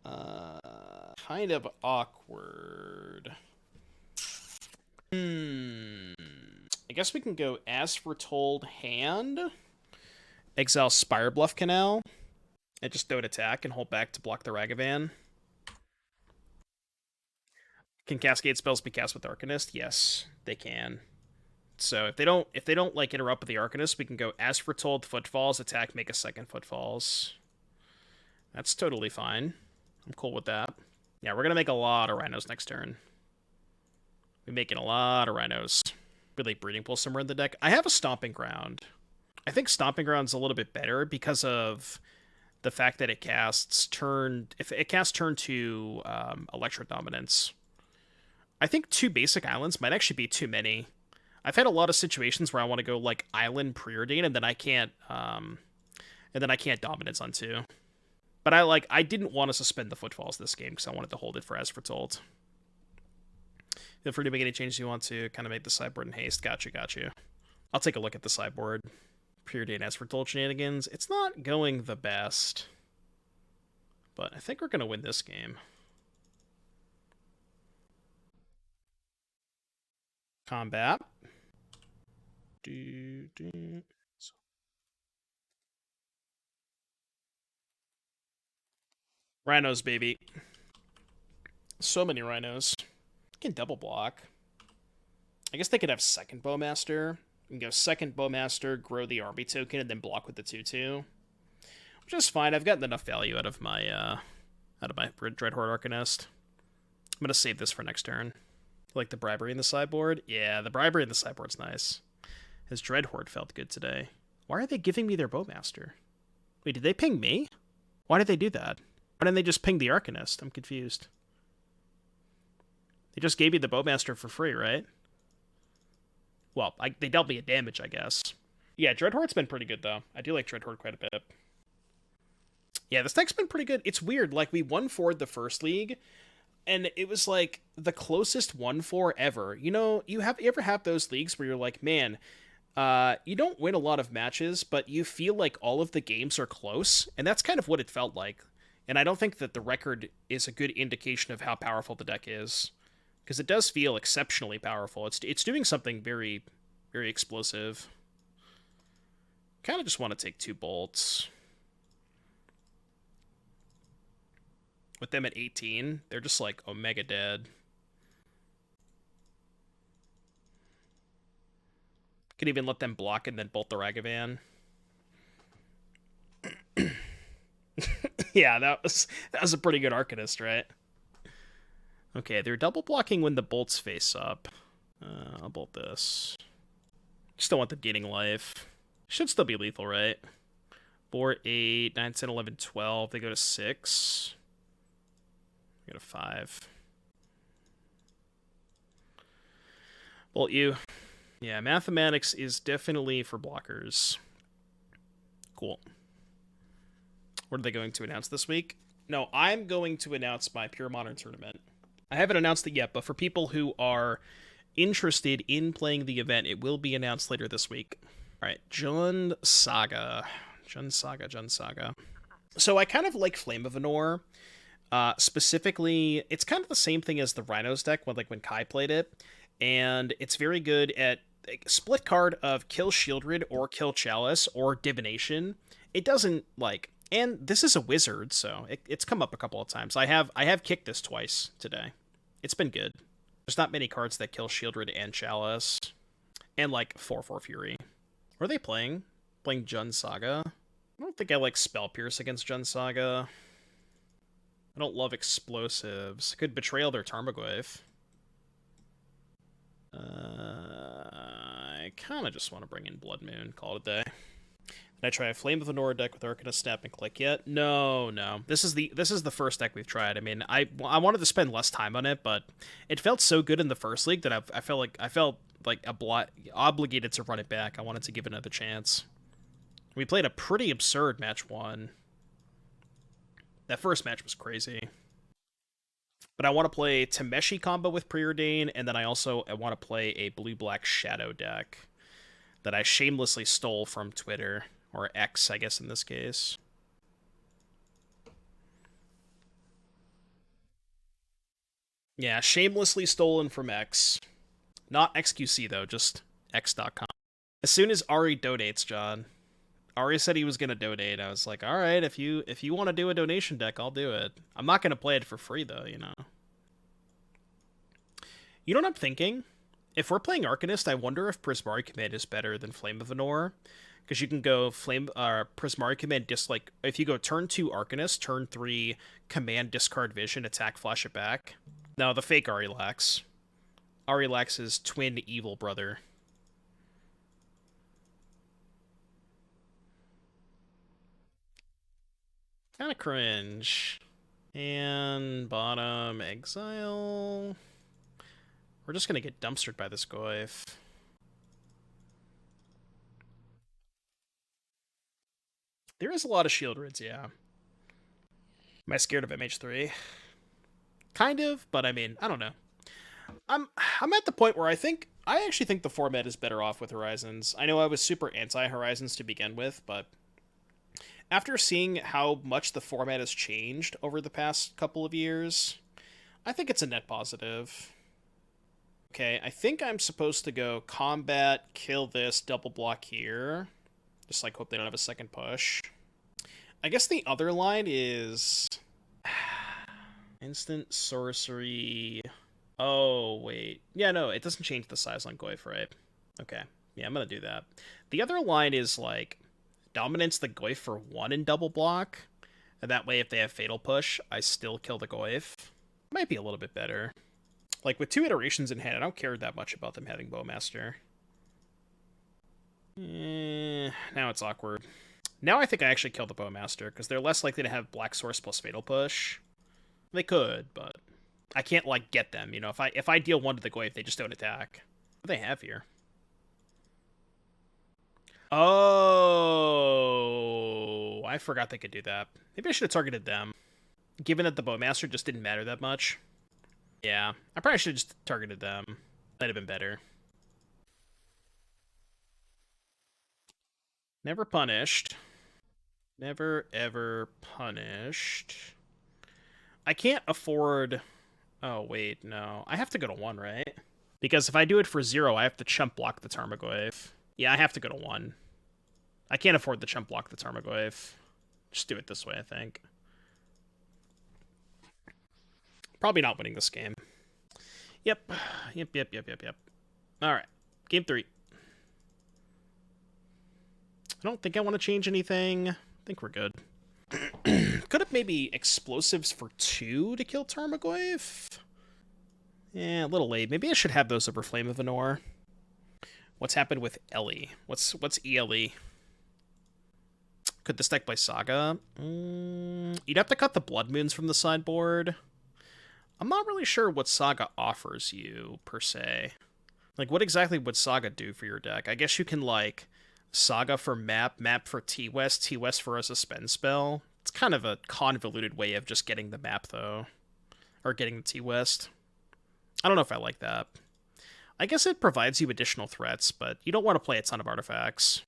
Kind of awkward. I guess we can go As Foretold hand. Exile Spirebluff Canal. And just don't attack and hold back to block the Ragavan. Can Cascade spells be cast with Arcanist? Yes, they can. So if they don't like interrupt with the Arcanist, we can go As Foretold, Footfalls, attack, make a 2nd Footfalls. That's totally fine. I'm cool with that. Yeah, we're gonna make a lot of Rhinos next turn. We're making a lot of Rhinos. Really breeding pool somewhere in the deck. I have a Stomping Ground. I think Stomping Ground's a little bit better because of the fact that it casts turn 2 Electrodominance. I think 2 basic islands might actually be too many. I've had a lot of situations where I want to go like island Preordain and then I can't dominance on 2. But I didn't want to suspend the Footfalls this game because I wanted to hold it for As Foretold. Feel free to make any changes you want to, kind of make the sideboard in haste. Got you. I'll take a look at the sideboard. Preordain As Foretold shenanigans. It's not going the best. But I think we're going to win this game. Combat. Rhinos, baby. So many Rhinos. Can double block. I guess they could have 2nd Bowmaster. You can go 2nd Bowmaster, grow the army token, and then block with the 2/2. Which is fine. I've gotten enough value out of my Dreadhorde Arcanist. I'm gonna save this for next turn. Like the bribery in the sideboard? Yeah, the bribery in the sideboard's nice. His Dreadhorde felt good today. Why are they giving me their Bowmaster? Wait, did they ping me? Why did they do that? Why didn't they just ping the Arcanist? I'm confused. They just gave me the Bowmaster for free, right? Well, they dealt me a damage, I guess. Yeah, Dreadhorde's been pretty good, though. I do like Dreadhorde quite a bit. Yeah, this deck's been pretty good. It's weird. Like, we won 4 the first league, and it was, like, the closest 1-4 ever. You know, you ever have those leagues where you're like, man, you don't win a lot of matches, but you feel like all of the games are close, and that's kind of what it felt like. And I don't think that the record is a good indication of how powerful the deck is. Because it does feel exceptionally powerful. It's doing something very, very explosive. Kind of just want to take 2 bolts. With them at 18, they're just like Omega dead. Could even let them block and then bolt the Ragavan. Yeah, that was a pretty good Arcanist, right? Okay, they're double blocking when the bolts face up. I'll bolt this. Just don't want them gaining life. Should still be lethal, right? 4, 8, 9, 10, 11, 12. They go to 6. Go to 5. Bolt you. Yeah, mathematics is definitely for blockers. Cool. What are they going to announce this week? No, I'm going to announce my Pure Modern tournament. I haven't announced it yet, but for people who are interested in playing the event, it will be announced later this week. All right, Jund Saga. Jund Saga. So I kind of like Flame of Anor. Specifically, it's kind of the same thing as the Rhinos deck when Kai played it, and it's very good at split card of kill Shieldred or kill Chalice or Divination. It doesn't and this is a wizard, so it's come up a couple of times. I have kicked this twice today. It's been good. There's not many cards that kill Shieldred and Chalice, and 4/4 Fury. What are they playing? Playing Jund Saga? I don't think I like Spell Pierce against Jund Saga. I don't love explosives. Could Betrayal their Tarmogoyf. I kind of just want to bring in Blood Moon, call it a day. Did I try a Flame of Anor deck with Arcanist Snap and Click yet? No. This is the first deck we've tried. I mean, I wanted to spend less time on it, but it felt so good in the first league that I felt obligated to run it back. I wanted to give it another chance. We played a pretty absurd match 1. That first match was crazy. But I want to play Tameshi combo with Preordain, and then I want to play a blue-black Shadow deck that I shamelessly stole from Twitter, or X, I guess in this case. Yeah, shamelessly stolen from X. Not XQC, though, just X.com. As soon as Ari donates, John. Ari said he was going to donate. I was like, all right, if you want to do a donation deck, I'll do it. I'm not going to play it for free, though, You know what I'm thinking? If we're playing Arcanist, I wonder if Prismari Command is better than Flame of Anor. Because you can go Prismari Command, if you go turn 2 Arcanist, turn 3 Command, discard Vision, attack, flash it back. No, the fake Arilax. Arilax's twin evil brother. Kind of cringe. And bottom, exile. We're just going to get dumpstered by this Goyf. There is a lot of Shieldreds, yeah. Am I scared of MH3? Kind of, but I mean, I don't know. I'm at the point where I actually think the format is better off with Horizons. I know I was super anti-Horizons to begin with, but after seeing how much the format has changed over the past couple of years, I think it's a net positive. Okay, I think I'm supposed to go combat, kill this, double block here. Just hope they don't have a second push. I guess the other line is instant sorcery. Oh, wait. Yeah, no, it doesn't change the size on Goyf, right? Okay. Yeah, I'm gonna do that. The other line is dominance the Goyf for 1 in double block. And that way, if they have Fatal Push, I still kill the Goyf. Might be a little bit better. With 2 iterations in hand, I don't care that much about them having Bowmaster. Now it's awkward. Now I think I actually kill the Bowmaster, because they're less likely to have Black Source plus Fatal Push. They could, but I can't, get them. If I deal 1 to the Goyf, they just don't attack. What do they have here? Oh, I forgot they could do that. Maybe I should have targeted them. Given that the Bowmaster just didn't matter that much. Yeah, I probably should have just targeted them. That'd have been better. Never punished. Never, ever punished. I can't afford... Oh, wait, no. I have to go to 1, right? Because if I do it for 0, I have to chump block the Tarmogoyf. Yeah, I have to go to 1. I can't afford to chump block the Tarmogoyf. Just do it this way, I think. Probably not winning this game. Yep. Alright. Game 3. I don't think I want to change anything. I think we're good. Could have maybe explosives for 2 to kill Tarmogoyf? Yeah, a little late. Maybe I should have those over Flame of Anor. What's happened with Ellie? What's ELE? Could this deck play Saga? You'd have to cut the Blood Moons from the sideboard. I'm not really sure what Saga offers you, per se. Like, what exactly would Saga do for your deck? I guess you can, like, Saga for map for T-West for a suspend spell. It's kind of a convoluted way of just getting the map, though. Or getting the T-West. I don't know if I like that. I guess it provides you additional threats, but you don't want to play a ton of artifacts.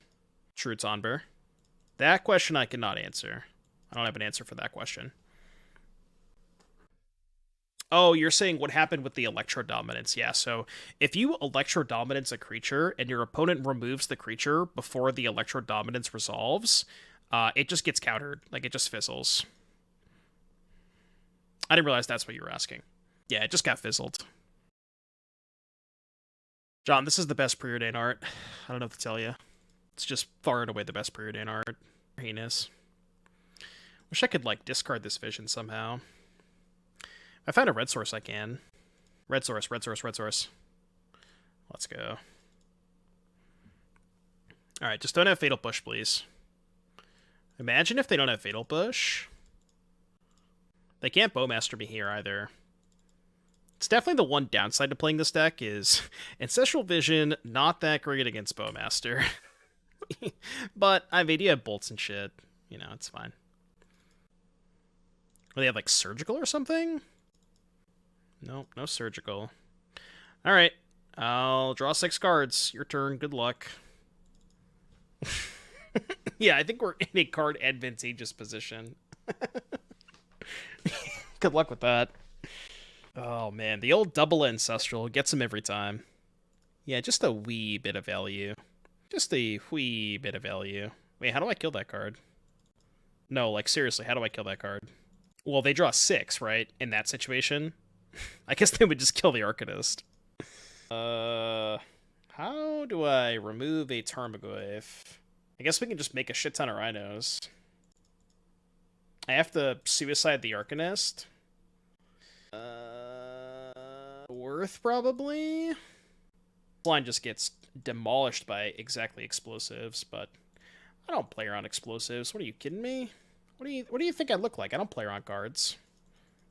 True Tonber. That question I cannot answer. I don't have an answer for that question. Oh, you're saying what happened with the Electrodominance. Yeah, so if you Electrodominance a creature and your opponent removes the creature before the Electrodominance resolves, it just gets countered. Like, it just fizzles. I didn't realize that's what you were asking. Yeah, it just got fizzled. John, this is the best Preordain art. I don't know what to tell you. It's just far and away the best Preordain art. Heinous. Wish I could, like, discard this vision somehow. If I find a red source, I can. Red source, red source, red source. Let's go. Alright, just don't have Fatal Push, please. Imagine if they don't have Fatal Push. They can't Bowmaster me here, either. It's definitely the one downside to playing this deck is Ancestral Vision, not that great against Bowmaster. But, I mean, you have bolts and shit. You know, it's fine. Or they have, like, Surgical or something? Nope, no Surgical. Alright, I'll draw 6 cards. Your turn, good luck. Yeah, I think we're in a card advantageous position. Good luck with that. Oh, man, the old double Ancestral gets him every time. Yeah, just a wee bit of value. Just a wee bit of value. Wait, how do I kill that card? No, like, seriously, how do I kill that card? Well, they draw 6, right? In that situation. I guess they would just kill the Arcanist. How do I remove a Tarmogoyf? I guess we can just make a shit ton of Rhinos. I have to suicide the Arcanist. Worth, probably? Line just gets demolished by exactly explosives, but I don't play around explosives. What are you kidding me? What do you think I look like? I don't play around cards.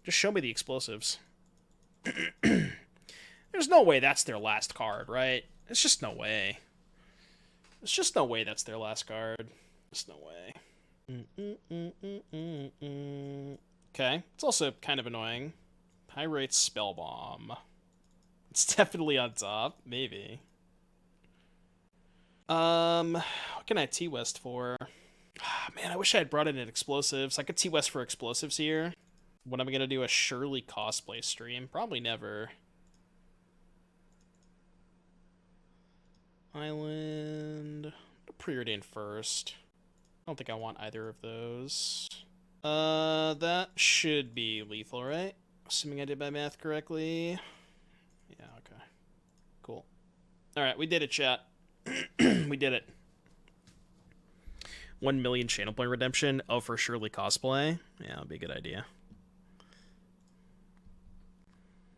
Just show me the explosives. There's no way that's their last card, right? It's just no way. There's just no way that's their last card. There's no way. Okay. It's also kind of annoying. Pyrite Spellbomb. It's definitely on top. Maybe. What can I T-West for? Man, I wish I had brought in an explosives. I could T-West for explosives here. When am I gonna do a Shirley cosplay stream? Probably never. Island. Preordain first. I don't think I want either of those. That should be lethal, right? Assuming I did my math correctly. Yeah, okay. Cool. Alright, we did it, chat. We did it. 1 million channel point redemption. Oh, for Shirley cosplay? Yeah, that'd be a good idea.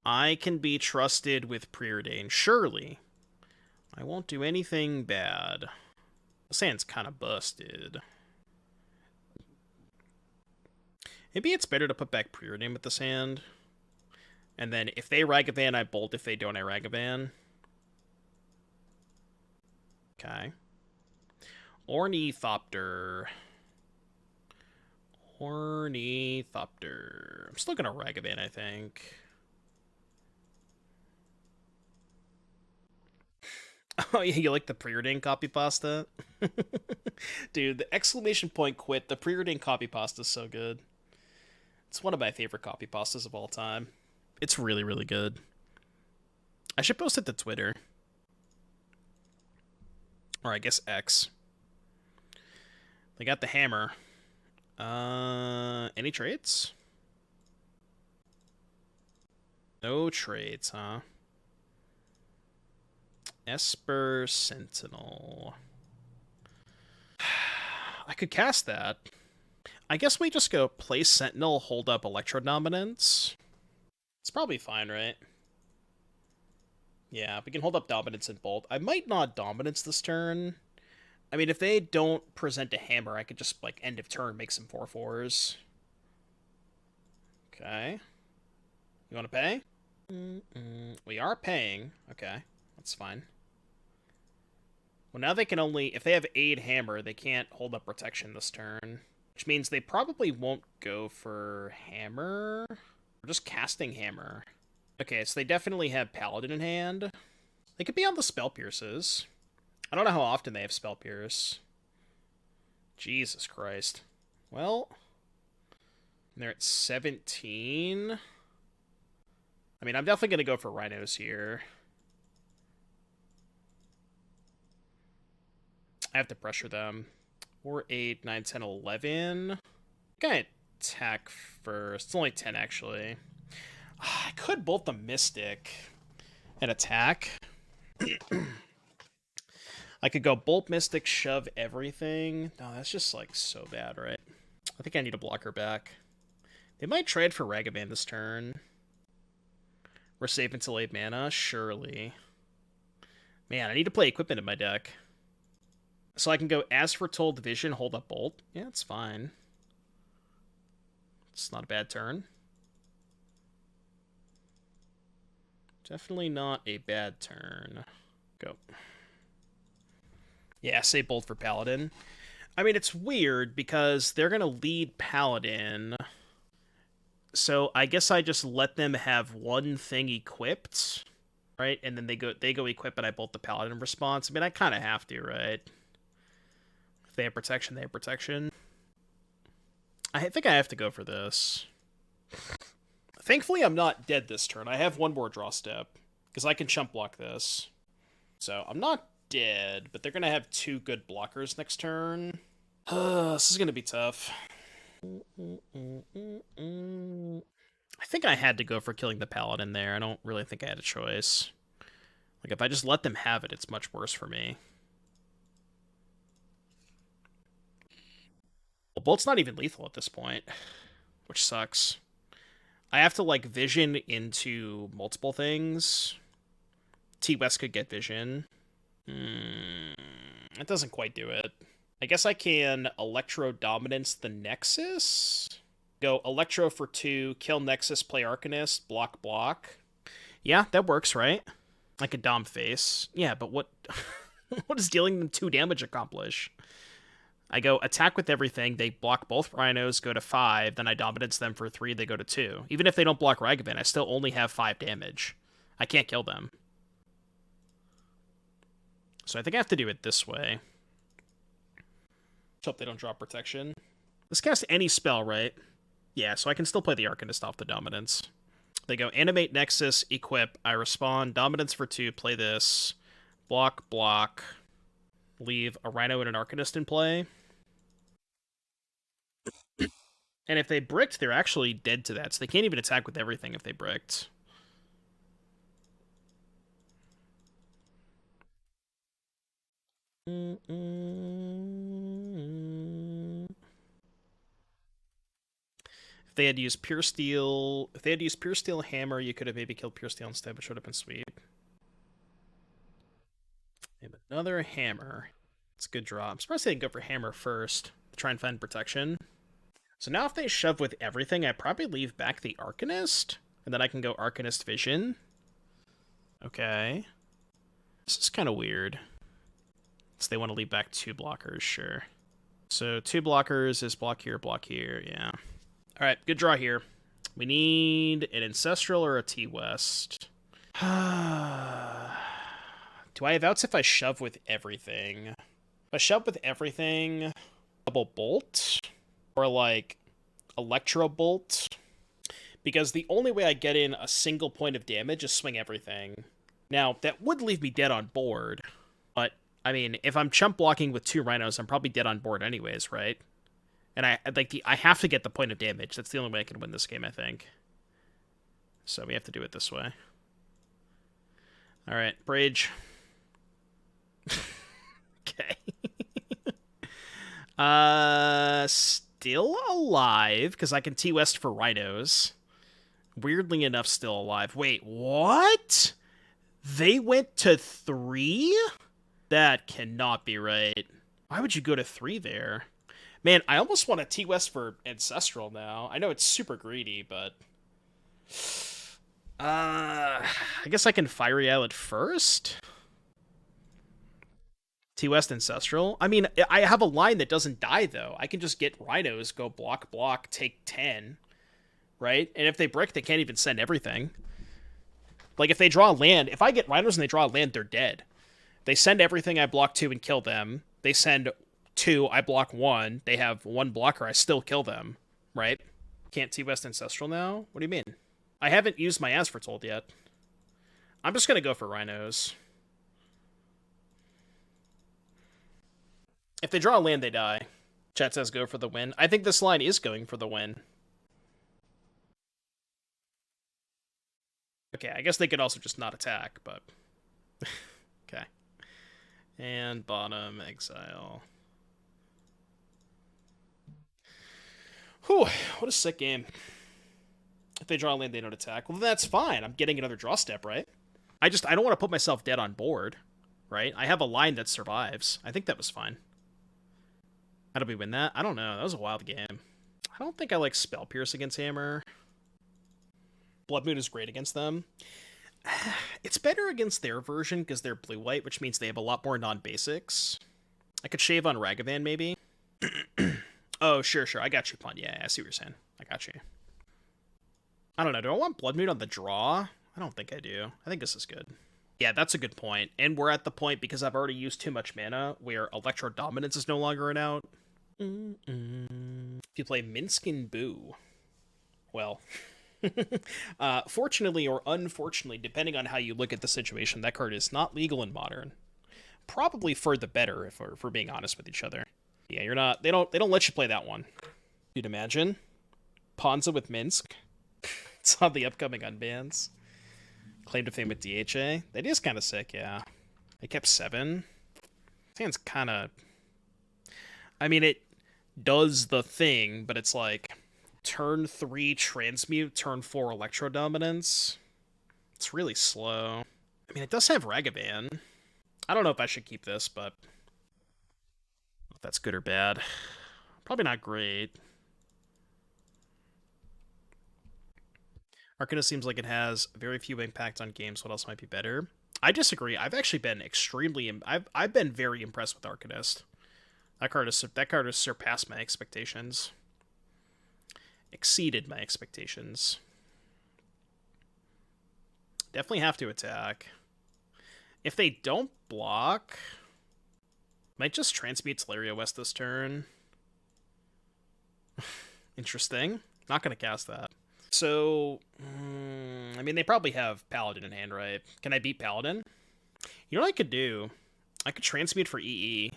I can be trusted with Preordain. Surely. I won't do anything bad. The sand's kind of busted. Maybe it's better to put back Preordain with the sand. And then if they Ragavan, I bolt. If they don't, I Ragavan. Okay. Ornithopter. Ornithopter. I'm still gonna Ragavan, I think. Oh, yeah, you like the Preordain copy pasta? Dude, the exclamation point quit. The Preordain copy pasta is so good. It's one of my favorite copy pastas of all time. It's really, really good. I should post it to Twitter. Or I guess X. They got the hammer. Any traits? No traits, huh? Esper Sentinel. I could cast that. I guess we just go play Sentinel, hold up Electrodominance. It's probably fine, right? Yeah, we can hold up Dominance and Bolt. I might not Dominance this turn. I mean, if they don't present a hammer, I could just, like, end of turn make some 4/4s. Okay. You want to pay? We are paying. Okay, that's fine. Well, now they can only... If they have Aid Hammer, they can't hold up Protection this turn. Which means they probably won't go for Hammer. Or just casting Hammer. Okay, so they definitely have Paladin in hand. They could be on the Spell Pierces. I don't know how often they have Spell Pierce. Jesus Christ. Well, they're at 17. I mean, I'm definitely going to go for Rhinos here. I have to pressure them. 4, 8, 9, 10, 11. I'm going to attack first. It's only 10, actually. I could bolt the Mystic and attack. I could go Bolt Mystic, shove everything. No, that's just, like, so bad, right? I think I need a blocker back. They might trade for Ragavan this turn. We're safe until 8 mana? Surely. Man, I need to play equipment in my deck. So I can go As Foretold Vision, hold up Bolt. Yeah, it's fine. It's not a bad turn. Definitely not a bad turn. Go. Yeah, say Bolt for Paladin. I mean, it's weird because they're going to lead Paladin. So I guess I just let them have one thing equipped, right? And then they go equip and I bolt the Paladin in response. I mean, I kind of have to, right? If they have protection, they have protection. I think I have to go for this. Thankfully, I'm not dead this turn. I have one more draw step because I can chump block this. So I'm not dead, but they're going to have 2 good blockers next turn. This is going to be tough. I think I had to go for killing the Paladin there. I don't really think I had a choice. Like, if I just let them have it, it's much worse for me. Well, Bolt's not even lethal at this point, which sucks. I have to, like, vision into multiple things. T-West could get vision. It doesn't quite do it. I guess I can Electrodominance the Nexus. Go Electro for 2, kill Nexus, play Arcanist, block, block. Yeah, that works, right? Like a Dom face. Yeah, but what... what does dealing them 2 damage accomplish? I go attack with everything, they block both Rhinos, go to 5, then I Dominance them for 3, they go to 2. Even if they don't block Ragavan, I still only have 5 damage. I can't kill them. So I think I have to do it this way. Let's hope they don't drop protection. Let's cast any spell, right? Yeah, so I can still play the Arcanist off the Dominance. They go Animate Nexus, equip, I respond, Dominance for 2, play this, block, block, leave a Rhino and an Arcanist in play. And if they bricked, they're actually dead to that, so they can't even attack with everything if they bricked. If they had used Pure Steel... If they had used Pure Steel Hammer, you could have maybe killed Pure Steel instead, which would have been sweet. And another Hammer. It's a good draw. I'm surprised they didn't go for Hammer first to try and find protection. So now if they shove with everything, I probably leave back the Arcanist, and then I can go Arcanist Vision. Okay. This is kind of weird. So they want to leave back 2 blockers, sure. So 2 blockers is block here, yeah. Alright, good draw here. We need an Ancestral or a T-West. Do I have outs if I shove with everything? If I shove with everything, double bolt? Or, like, Electro Bolt? Because the only way I get in a single point of damage is swing everything. Now, that would leave me dead on board. But, I mean, if I'm chump blocking with 2 Rhinos, I'm probably dead on board anyways, right? And I have to get the point of damage. That's the only way I can win this game, I think. So we have to do it this way. Alright, Brage. Okay. Still alive, because I can T-West for Rhinos. Weirdly enough, still alive. Wait, what? They went to 3? That cannot be right. Why would you go to 3 there? Man, I almost want a T-West for Ancestral now. I know it's super greedy, but... I guess I can Fiery Islet first? T-West Ancestral? I mean, I have a line that doesn't die, though. I can just get Rhinos, go block, block, take 10, right? And if they brick, they can't even send everything. Like, if they draw land, if I get Rhinos and they draw land, they're dead. They send everything, I block 2 and kill them. They send 2, I block 1. They have 1 blocker, I still kill them, right? Can't T-West Ancestral now? What do you mean? I haven't used my As Foretold yet. I'm just going to go for Rhinos. If they draw a land, they die. Chat says go for the win. I think this line is going for the win. Okay, I guess they could also just not attack, but... okay. And bottom, exile. Whew, what a sick game. If they draw a land, they don't attack. Well, that's fine. I'm getting another draw step, right? I don't want to put myself dead on board, right? I have a line that survives. I think that was fine. How did we win that? I don't know. That was a wild game. I don't think I like Spell Pierce against Hammer. Blood Moon is great against them. It's better against their version because they're blue-white, which means they have a lot more non-basics. I could shave on Ragavan, maybe. Oh, sure. I got you, Pun. Yeah, I see what you're saying. I got you. I don't know. Do I want Blood Moon on the draw? I don't think I do. I think this is good. Yeah, that's a good point. And we're at the point, because I've already used too much mana, where Electrodominance is no longer an out. If you play Minsk and Boo, well... fortunately or unfortunately, depending on how you look at the situation, that card is not legal in Modern. Probably for the better, if we're being honest with each other. Yeah, you're not. They don't let you play that one. You'd imagine Ponza with Minsk. It's on the upcoming unbans. Claim to Fame with DHA. That is kind of sick. Yeah, they kept 7. Hand's kind of. I mean, it does the thing, but it's like. Turn 3 Transmute, turn 4 Electrodominance. It's really slow. I mean, it does have Ragavan. I don't know if I should keep this, but... if that's good or bad. Probably not great. Arcanist seems like it has very few impact on games. What else might be better? I disagree. I've actually been extremely... I've been very impressed with Arcanist. That card has surpassed my expectations. Exceeded my expectations. Definitely have to attack. If they don't block, might just transmute Tolaria West this turn. Interesting. Not going to cast that. So, I mean, they probably have Paladin in hand, right? Can I beat Paladin? You know what I could do? I could transmute for EE.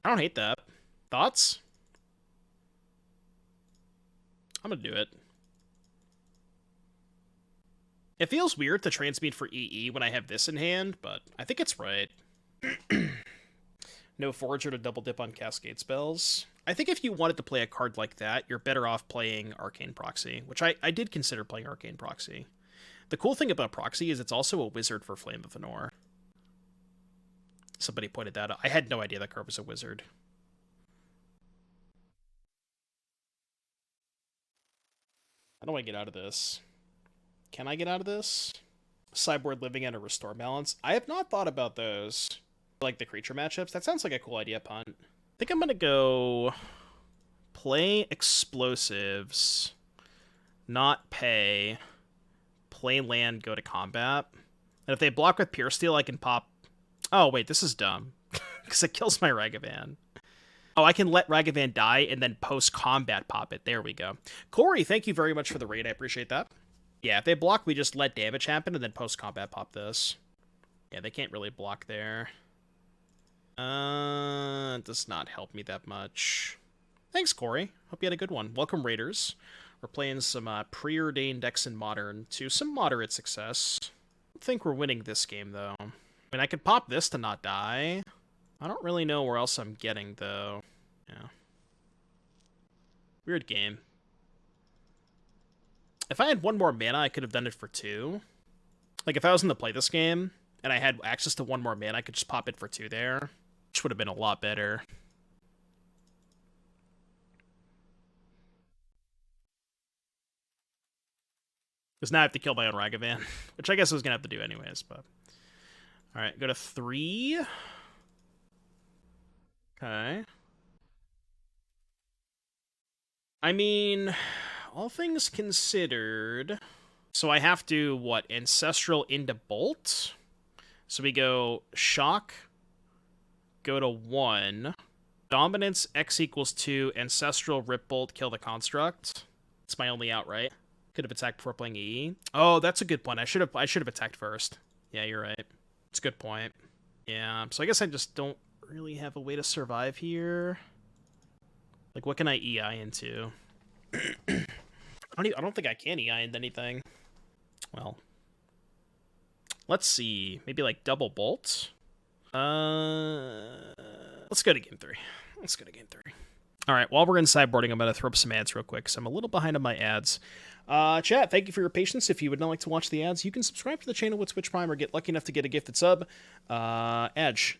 I don't hate that. Thoughts? I'm gonna do it. It feels weird to transmute for EE when I have this in hand, but I think it's right. No Forager to double dip on Cascade spells. I think if you wanted to play a card like that, you're better off playing Arcane Proxy, which I did consider playing Arcane Proxy. The cool thing about Proxy is it's also a wizard for Flame of Anor. Somebody pointed that out. I had no idea that card was a wizard. How do I get out of this? Can I get out of this? Sideboard living at a restore balance. I have not thought about those. Like the creature matchups. That sounds like a cool idea, Punt. I think I'm gonna go play explosives, not pay, play land, go to combat. And if they block with Pure Steel, I can pop... oh, wait, this is dumb. Because it kills my Ragavan. Oh, I can let Ragavan die and then post-combat pop it. There we go. Corey, thank you very much for the raid. I appreciate that. Yeah, if they block, we just let damage happen and then post-combat pop this. Yeah, they can't really block there. It does not help me that much. Thanks, Corey. Hope you had a good one. Welcome, Raiders. We're playing some preordained decks in Modern to some moderate success. I don't think we're winning this game, though. I mean, I could pop this to not die. I don't really know where else I'm getting, though. Yeah. Weird game. If I had one more mana, I could have done it for 2. Like, if I was going to play this game, and I had access to 1 more mana, I could just pop it for 2 there, which would have been a lot better. Because now I have to kill my own Ragavan, which I guess I was going to have to do anyways, but... Alright, go to 3. Okay. I mean, all things considered... So I have to, what, Ancestral into Bolt? So we go Shock, go to 1, Dominance, X equals 2, Ancestral, Rip Bolt, kill the Construct. It's my only out, right? Could have attacked before playing EE. Oh, that's a good point. I should have attacked first. Yeah, you're right. It's a good point. Yeah, so I guess I just don't really have a way to survive here. Like, what can I EI into? I don't think I can EI into anything. Well, let's see. Maybe like double bolt. Let's go to game 3. All right, while we're in sideboarding, I'm going to throw up some ads real quick, because I'm a little behind on my ads. Chat, thank you for your patience. If you would not like to watch the ads, you can subscribe to the channel with Twitch Prime or get lucky enough to get a gifted sub. Edge.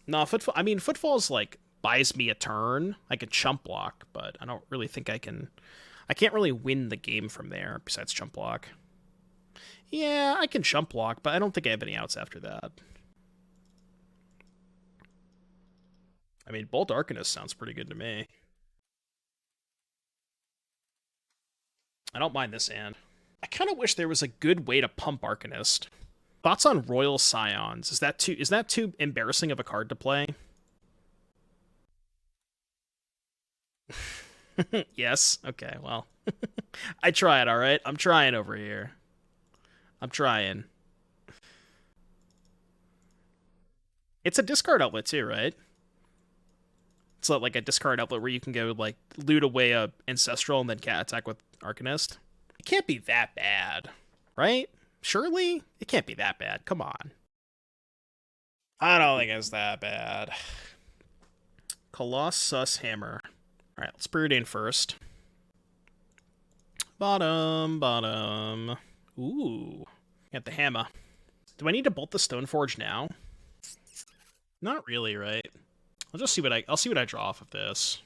No, Footfalls, like, buys me a turn. I could chump block, but I don't really think I can... I can't really win the game from there, besides chump block. Yeah, I can chump block, but I don't think I have any outs after that. I mean, Bolt Arcanist sounds pretty good to me. I don't mind this hand. I kind of wish there was a good way to pump Arcanist. Thoughts on Royal Scions? Is that too embarrassing of a card to play? Yes? Okay, well. I tried, alright? I'm trying over here. I'm trying. It's a discard outlet too, right? It's like a discard outlet where you can go, like, loot away a Ancestral and then cat attack with Arcanist. It can't be that bad, right? Surely? It can't be that bad. Come on. I don't think it's that bad. Colossus Hammer. Alright, let's Preordain first. Bottom. Ooh. Got the hammer. Do I need to bolt the Stoneforge now? Not really, right? I'll see what I draw off of this.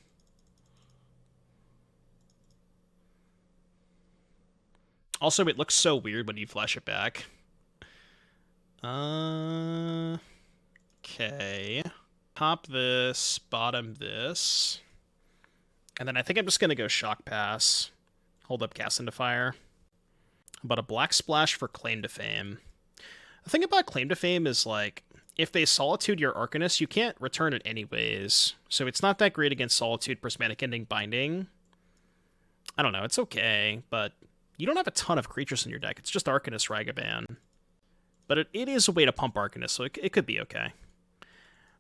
Also, it looks so weird when you flash it back. Okay. Top this, bottom this. And then I think I'm just going to go Shock Pass. Hold up Cast into Fire. But a Black Splash for Claim to Fame. The thing about Claim to Fame is, like, if they Solitude your Arcanist, you can't return it anyways. So it's not that great against Solitude, Prismatic Ending, Binding. I don't know, it's okay, but you don't have a ton of creatures in your deck. It's just Arcanist, Ragavan. But it is a way to pump Arcanist, so it could be okay.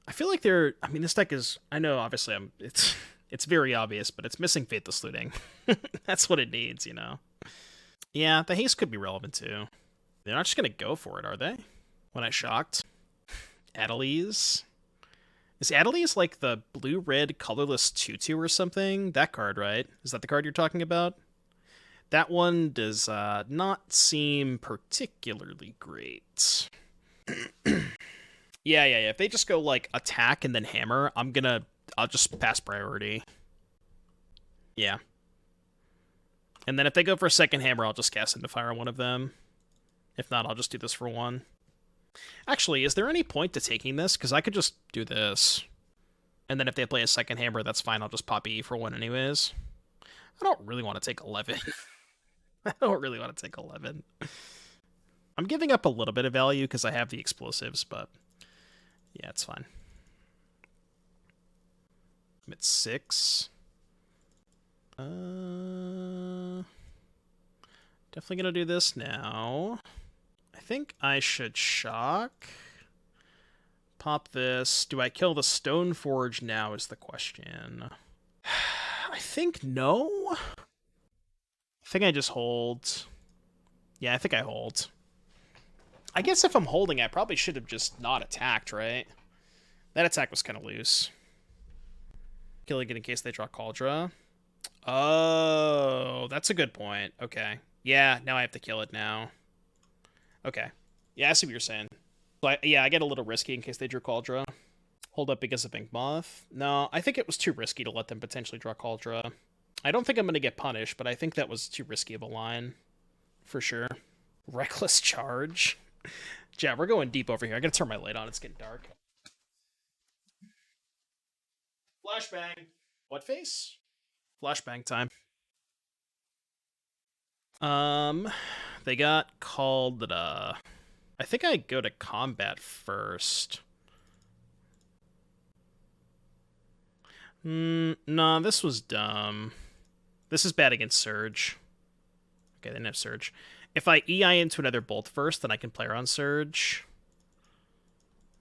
I feel like this deck is... I know, obviously, it's very obvious, but it's missing Faithless Looting. That's what it needs, you know? Yeah, the haste could be relevant, too. They're not just going to go for it, are they? When I shocked. Adeliz. Is Adeliz like the blue-red colorless 2/2 or something? That card, right? Is that the card you're talking about? That one does not seem particularly great. Yeah. If they just go, like, attack and then hammer, I'll just pass priority. Yeah. And then if they go for a second hammer, I'll just cast into fire on one of them. If not, I'll just do this for one. Actually, is there any point to taking this? Because I could just do this. And then if they play a second hammer, that's fine. I'll just pop E for one anyways. I don't really want to take 11. I don't really want to take 11. I'm giving up a little bit of value because I have the explosives, but yeah, it's fine. I'm at 6. Definitely gonna do this now. I think I should shock. Pop this. Do I kill the Stoneforge now is the question. I think no. I think I just hold. Yeah, I think I hold. I guess if I'm holding, I probably should have just not attacked, right? That attack was kind of loose. Killing it in case they draw Cauldra. Oh, that's a good point. Okay. Yeah, now I have to kill it now. Okay. Yeah, I see what you're saying. So yeah, I get a little risky in case they drew Cauldron. Hold up because of Ink Moth. No, I think it was too risky to let them potentially draw Cauldron. I don't think I'm going to get punished, but I think that was too risky of a line. For sure. Reckless Charge. Yeah, we're going deep over here. I gotta turn my light on. It's getting dark. Flashbang. What face? Flashbang time. They got called, I think I go to combat first. Nah, this was dumb. This is bad against Surge. Okay, they didn't have Surge. If I EI into another Bolt first, then I can play her on Surge.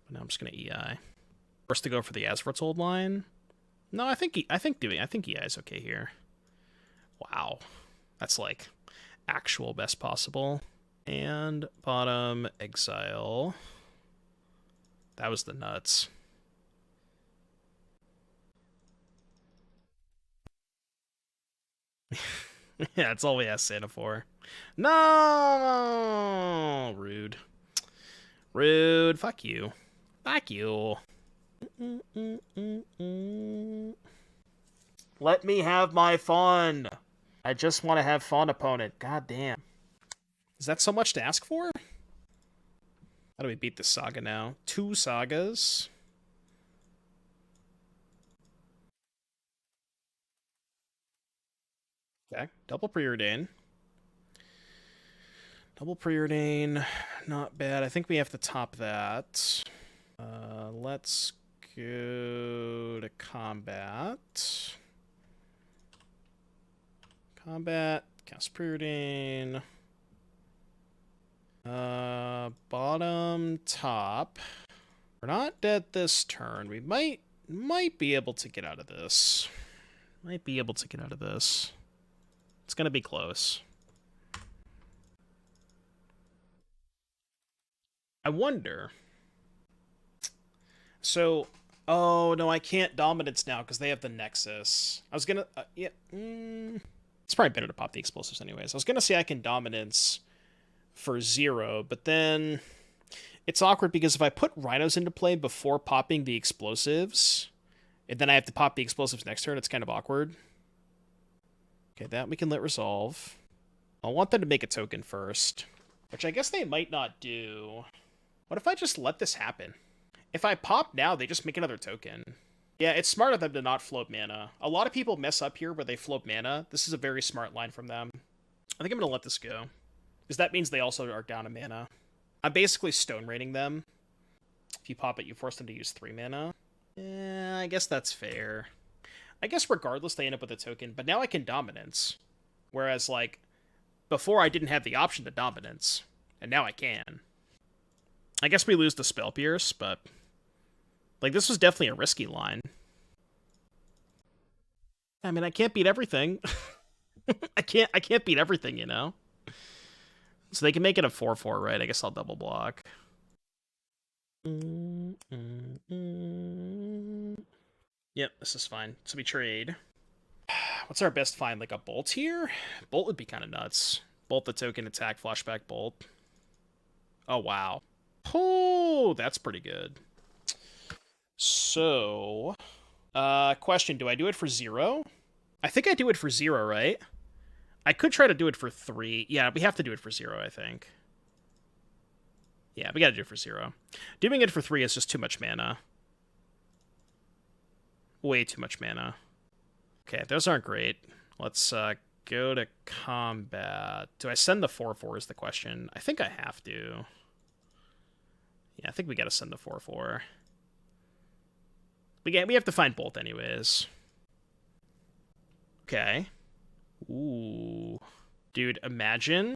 But now I'm just gonna EI. First to go for the As Foretold line. No, I think EI is okay here. Wow, that's like actual best possible. And bottom exile. That was the nuts. Yeah, that's all we asked Santa for. No! Rude. Rude. Fuck you. Fuck you. Let me have my fun. I just want to have fun, opponent. God damn. Is that so much to ask for? How do we beat this saga now? 2 sagas. Okay, double Preordain. Double Preordain, not bad. I think we have to top that. Let's go to combat. Combat, cast Preordain. Bottom, top. We're not dead this turn. We might be able to get out of this. Might be able to get out of this. It's gonna be close. I wonder. So, oh no, I can't Dominance now because they have the Nexus. I was gonna, yeah, it's probably better to pop the explosives anyways. I was gonna say I can Dominance for 0, but then it's awkward because if I put Rhinos into play before popping the explosives, and then I have to pop the explosives next turn, it's kind of awkward. Okay, that we can let resolve. I want them to make a token first, which I guess they might not do. What if I just let this happen? If I pop now, they just make another token. Yeah, it's smart of them to not float mana. A lot of people mess up here where they float mana. This is a very smart line from them. I think I'm going to let this go, because that means they also are down a mana. I'm basically stone raining them. If you pop it, you force them to use 3 mana. Yeah, I guess that's fair. I guess regardless, they end up with a token, but now I can Dominance. Whereas, like, before I didn't have the option to Dominance, and now I can. I guess we lose the Spell Pierce, but, like, this was definitely a risky line. I mean, I can't beat everything. I can't beat everything, you know? So they can make it a 4/4, right? I guess I'll double block. Yep, this is fine. So we trade. What's our best find? Like a Bolt here? Bolt would be kind of nuts. Bolt the token, attack, flashback, Bolt. Oh, wow. Oh, that's pretty good. So, question, do I do it for 0? I think I do it for 0, right? I could try to do it for 3. Yeah, we have to do it for 0, I think. Yeah, we gotta do it for 0. Doing it for 3 is just too much mana. Way too much mana. Okay, those aren't great. Let's go to combat. Do I send the 4/4 is the question. I think I have to. Yeah, I think we gotta send the 4/4. We have to find Bolt anyways. Okay. Ooh. Dude, imagine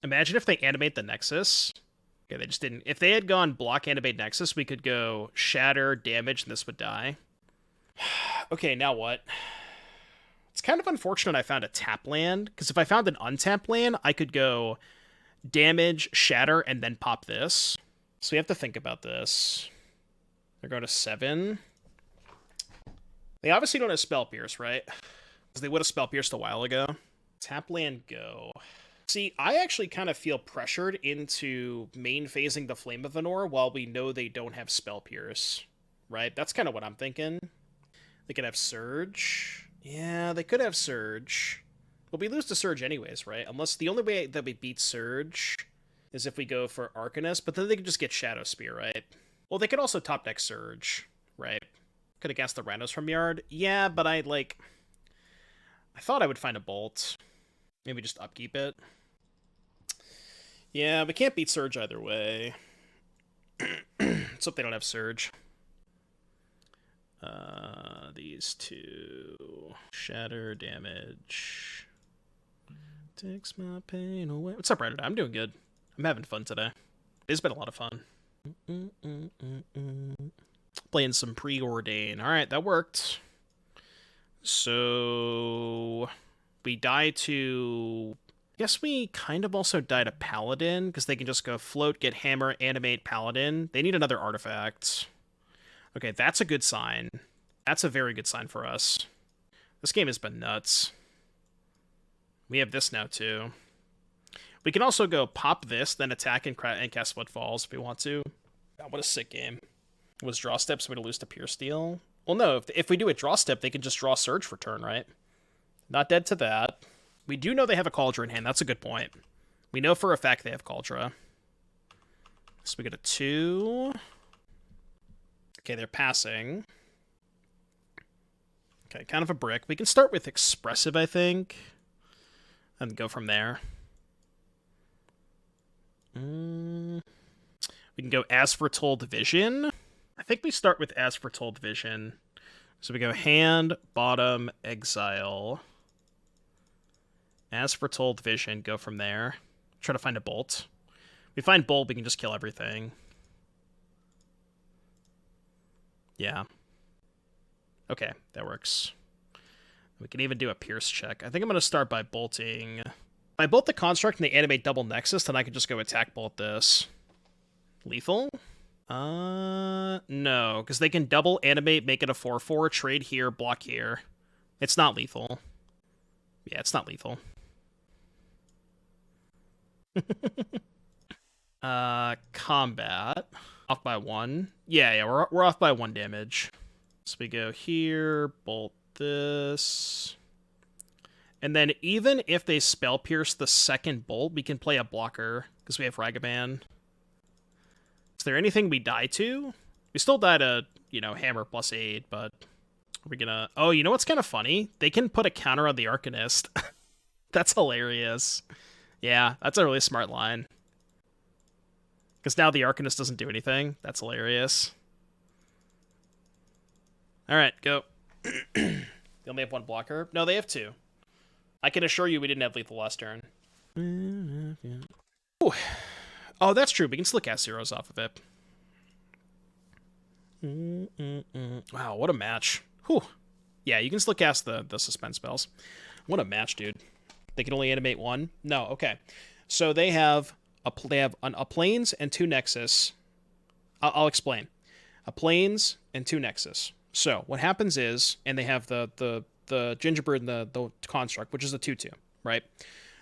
if they animate the Nexus. Okay, they just didn't. If they had gone block animate Nexus, we could go shatter, damage, and this would die. Okay, now what? It's kind of unfortunate I found a tap land, because if I found an untapped land, I could go damage, shatter, and then pop this. So we have to think about this. They're going to 7. They obviously don't have Spell Pierce, right? Because they would have Spell Pierced a while ago. Tap land, go. See, I actually kind of feel pressured into main phasing the Flame of Anor while we know they don't have Spell Pierce, right? That's kind of what I'm thinking. They could have Surge. Yeah, they could have Surge. Well, we lose to Surge anyways, right? Unless the only way that we beat Surge is if we go for Arcanist, but then they could just get Shadow Spear, right? Well, they could also top deck Surge, right? Could have cast the Rhinos from Yard. Yeah, but I thought I would find a Bolt. Maybe just upkeep it. Yeah, we can't beat Surge either way. Let's hope they don't have Surge. These two. Shatter damage. Takes my pain away. What's up, Reddit? I'm doing good. I'm having fun today. It's been a lot of fun. Playing some Preordain. Alright, that worked. So we die to... I guess we kind of also die to Paladin, because they can just go float, get hammer, animate Paladin. They need another artifact. Okay, that's a good sign. That's a very good sign for us. This game has been nuts. We have this now, too. We can also go pop this, then attack and cast Footfalls if we want to. God, what a sick game. Was draw steps way to lose to Pure Steel? Well, no, if we do a draw step, they can just draw Surge for turn, right? Not dead to that. We do know they have a Cauldron in hand. That's a good point. We know for a fact they have Cauldron. So we get a 2. Okay, they're passing. Okay, kind of a brick. We can start with Expressive, I think, and go from there. We can go As Foretold Vision. I think we start with As Foretold Vision. So we go hand, bottom, exile. As Foretold Vision, go from there. Try to find a Bolt. If we find Bolt, we can just kill everything. Yeah. Okay, that works. We can even do a Pierce check. I think I'm going to start by bolting. If I bolt the Construct and they animate double Nexus, then I can just go attack bolt this. Lethal? No, because they can double animate, make it a 4/4, trade here, block here. It's not lethal. Yeah, it's not lethal. Combat. Off by 1. Yeah, we're off by 1 damage. So we go here, bolt this. And then even if they Spell Pierce the second bolt, we can play a blocker, because we have Ragavan. Is there anything we die to? We still die to, hammer +8, but are we gonna... Oh, you know what's kind of funny? They can put a counter on the Arcanist. That's hilarious. Yeah, that's a really smart line. Because now the Arcanist doesn't do anything. That's hilarious. Alright, go. They only have 1 blocker? No, they have 2. I can assure you we didn't have lethal last turn. Ooh. Oh, that's true. We can still cast zeros off of it. Wow, what a match. Whew. Yeah, you can still cast the suspense spells. What a match, dude. They can only animate 1? No, okay. So they have a Plains and 2 Nexus. I'll explain. A Plains and 2 Nexus. So what happens is, and they have the Gingerbread and the Construct, which is a 2/2, right?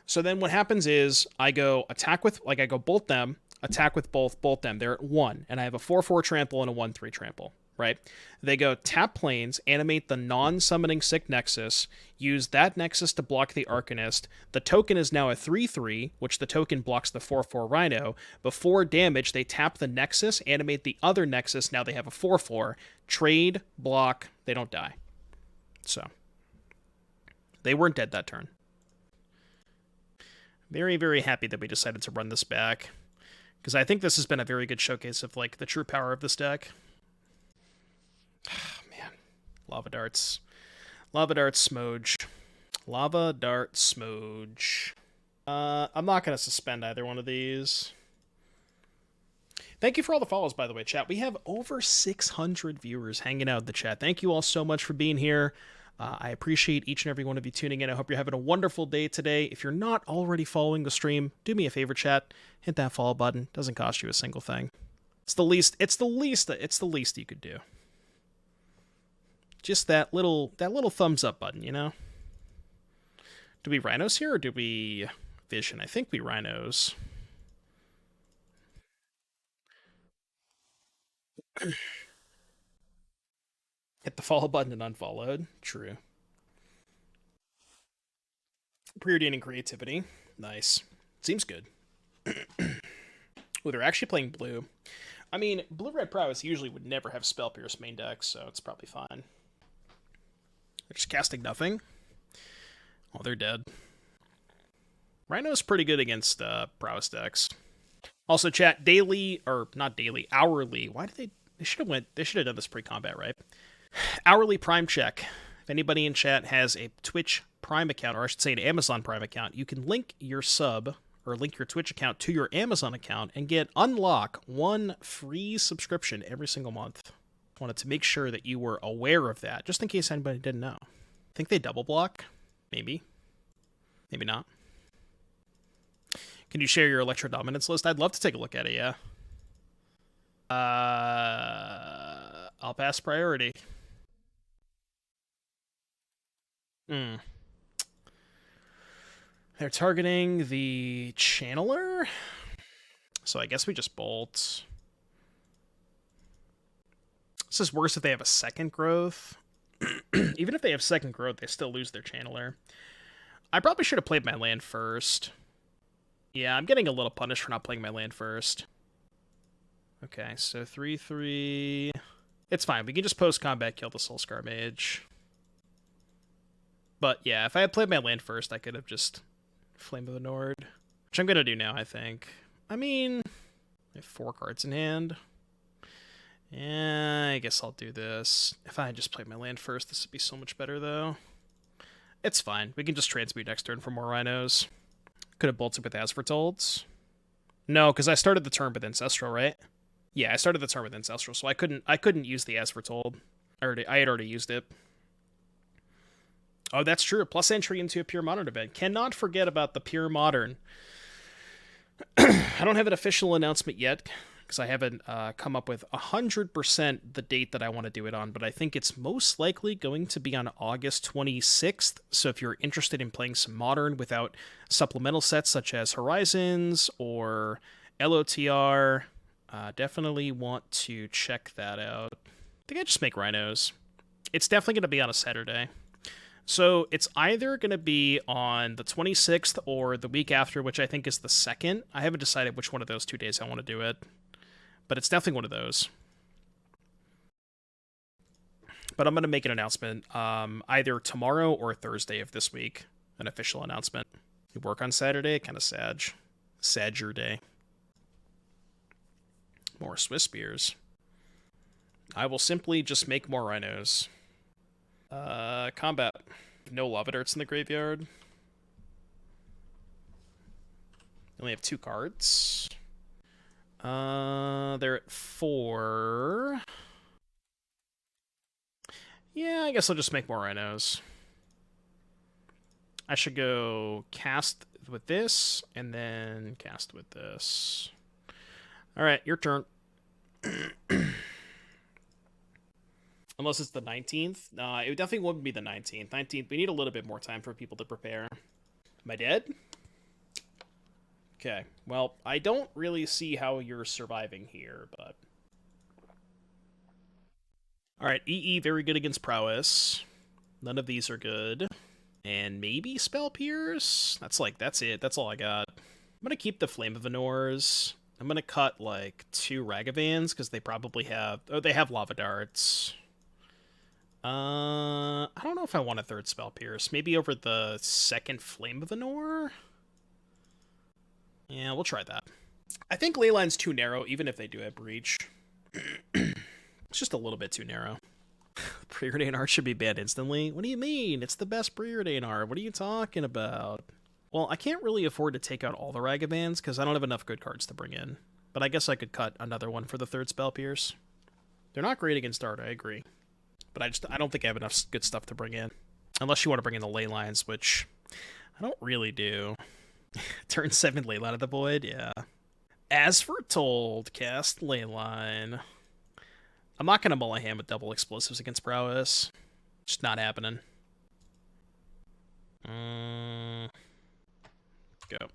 So then what happens is I go attack with, I go bolt them, attack with bolt them. They're at 1, and I have a 4/4 trample and a 1/3 trample, right? They go tap Plains, animate the non-summoning sick Nexus, use that Nexus to block the Arcanist. The token is now a 3/3, which the token blocks the 4/4 Rhino. Before damage, they tap the Nexus, animate the other Nexus. Now they have a 4/4. Trade, block, they don't die. So, they weren't dead that turn. Very, very happy that we decided to run this back, because I think this has been a very good showcase of, the true power of this deck. Oh, man. Lava Darts. Lava Dart Smoge. Lava Dart Smoge. I'm not going to suspend either one of these. Thank you for all the follows, by the way, chat. We have over 600 viewers hanging out in the chat. Thank you all so much for being here. I appreciate each and every one of you tuning in. I hope you're having a wonderful day today. If you're not already following the stream, do me a favor, chat. Hit that follow button. Doesn't cost you a single thing. It's the least you could do. Just that little thumbs up button, Do we Rhinos here, or do we Vision. I think we Rhinos. Hit the follow button and unfollowed. True. Preordaining creativity. Nice. Seems good. Oh, they're actually playing blue. I mean, blue-red prowess usually would never have Spell Pierce main deck, so it's probably fine. They're just casting nothing. Oh, they're dead. Rhino's pretty good against prowess decks. Also, chat, daily, or not daily, hourly. Why did they should have done this pre-combat, right? Hourly Prime check. If anybody in chat has a Twitch Prime account, or I should say an Amazon Prime account, you can link your sub or link your Twitch account to your Amazon account and unlock 1 free subscription every single month. Wanted to make sure that you were aware of that, just in case anybody didn't know. Think they double block? Maybe. Maybe not. Can you share your Electrodominance list? I'd love to take a look at it, yeah. I'll pass priority. They're targeting the Channeler? So I guess we just bolt. This is worse if they have a second growth. Even if they have second growth, they still lose their Channeler. I probably should have played my land first. Yeah, I'm getting a little punished for not playing my land first. Okay, so 3/3. It's fine. We can just post-combat kill the Soulscar Mage. But yeah, if I had played my land first, I could have just Flame of Anor, which I'm going to do now, I think. I mean, I have 4 cards in hand. Yeah, I guess I'll do this. If I had just played my land first, this would be so much better, though. It's fine. We can just transmute next turn for more Rhinos. Could have bolted with As Foretold. No, because I started the turn with Ancestral, right? Yeah, I started the turn with Ancestral, so I couldn't use the As Foretold. I had already used it. Oh, that's true. Plus entry into a Pure Modern event. Cannot forget about the Pure Modern. I don't have an official announcement yet, because I haven't come up with 100% the date that I want to do it on, but I think it's most likely going to be on August 26th, so if you're interested in playing some Modern without supplemental sets such as Horizons or LOTR, definitely want to check that out. I think I just make Rhinos. It's definitely going to be on a Saturday. So it's either going to be on the 26th or the week after, which I think is the 2nd. I haven't decided which one of those 2 days I want to do it, but it's definitely one of those. But I'm going to make an announcement either tomorrow or Thursday of this week, an official announcement. You work on Saturday, kind of sad. Sad your day. More Swiss beers. I will simply just make more Rhinos. Combat. No Lava Darts in the graveyard. Only have 2 cards. They're at 4. Yeah, I guess I'll just make more Rhinos. I should go cast with this, and then cast with this. Alright, your turn. Unless it's the 19th. It definitely wouldn't be the 19th. 19th, we need a little bit more time for people to prepare. Am I dead? Okay, well, I don't really see how you're surviving here, but... Alright, EE, very good against Prowess. None of these are good. And maybe Spell Pierce? That's it. That's all I got. I'm gonna keep the Flame of Anors. I'm gonna cut, 2 Ragavans, because they probably have... Oh, they have Lava Darts. I don't know if I want a 3rd Spell Pierce. Maybe over the 2nd Flame of Anor? Yeah, we'll try that. I think Leyline's too narrow, even if they do have Breach. It's just a little bit too narrow. Preordain art should be banned instantly? What do you mean? It's the best Preordain art. What are you talking about? Well, I can't really afford to take out all the Ragavans, because I don't have enough good cards to bring in. But I guess I could cut another one for the 3rd Spell Pierce. They're not great against art, I agree. But I don't think I have enough good stuff to bring in. Unless you want to bring in the Leylines, which I don't really do. Turn 7 Leyline of the Void, yeah. As Foretold, cast Leyline. I'm not going to mull a hand with double explosives against Prowess. Just not happening. Go.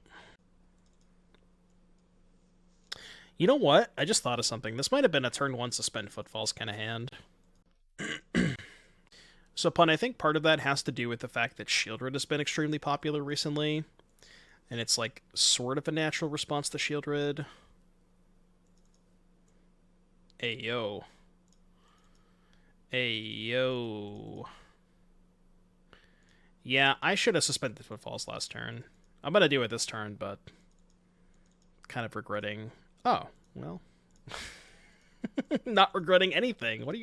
You know what? I just thought of something. This might have been a turn 1 suspend Footfalls kind of hand. So, Pun, I think part of that has to do with the fact that Shieldred has been extremely popular recently. And it's like sort of a natural response to Shieldred. Ayo. Ayo. Yeah, I should have suspended Footfalls last turn. I'm gonna do it this turn, but kind of regretting. Oh, well. Not regretting anything. What do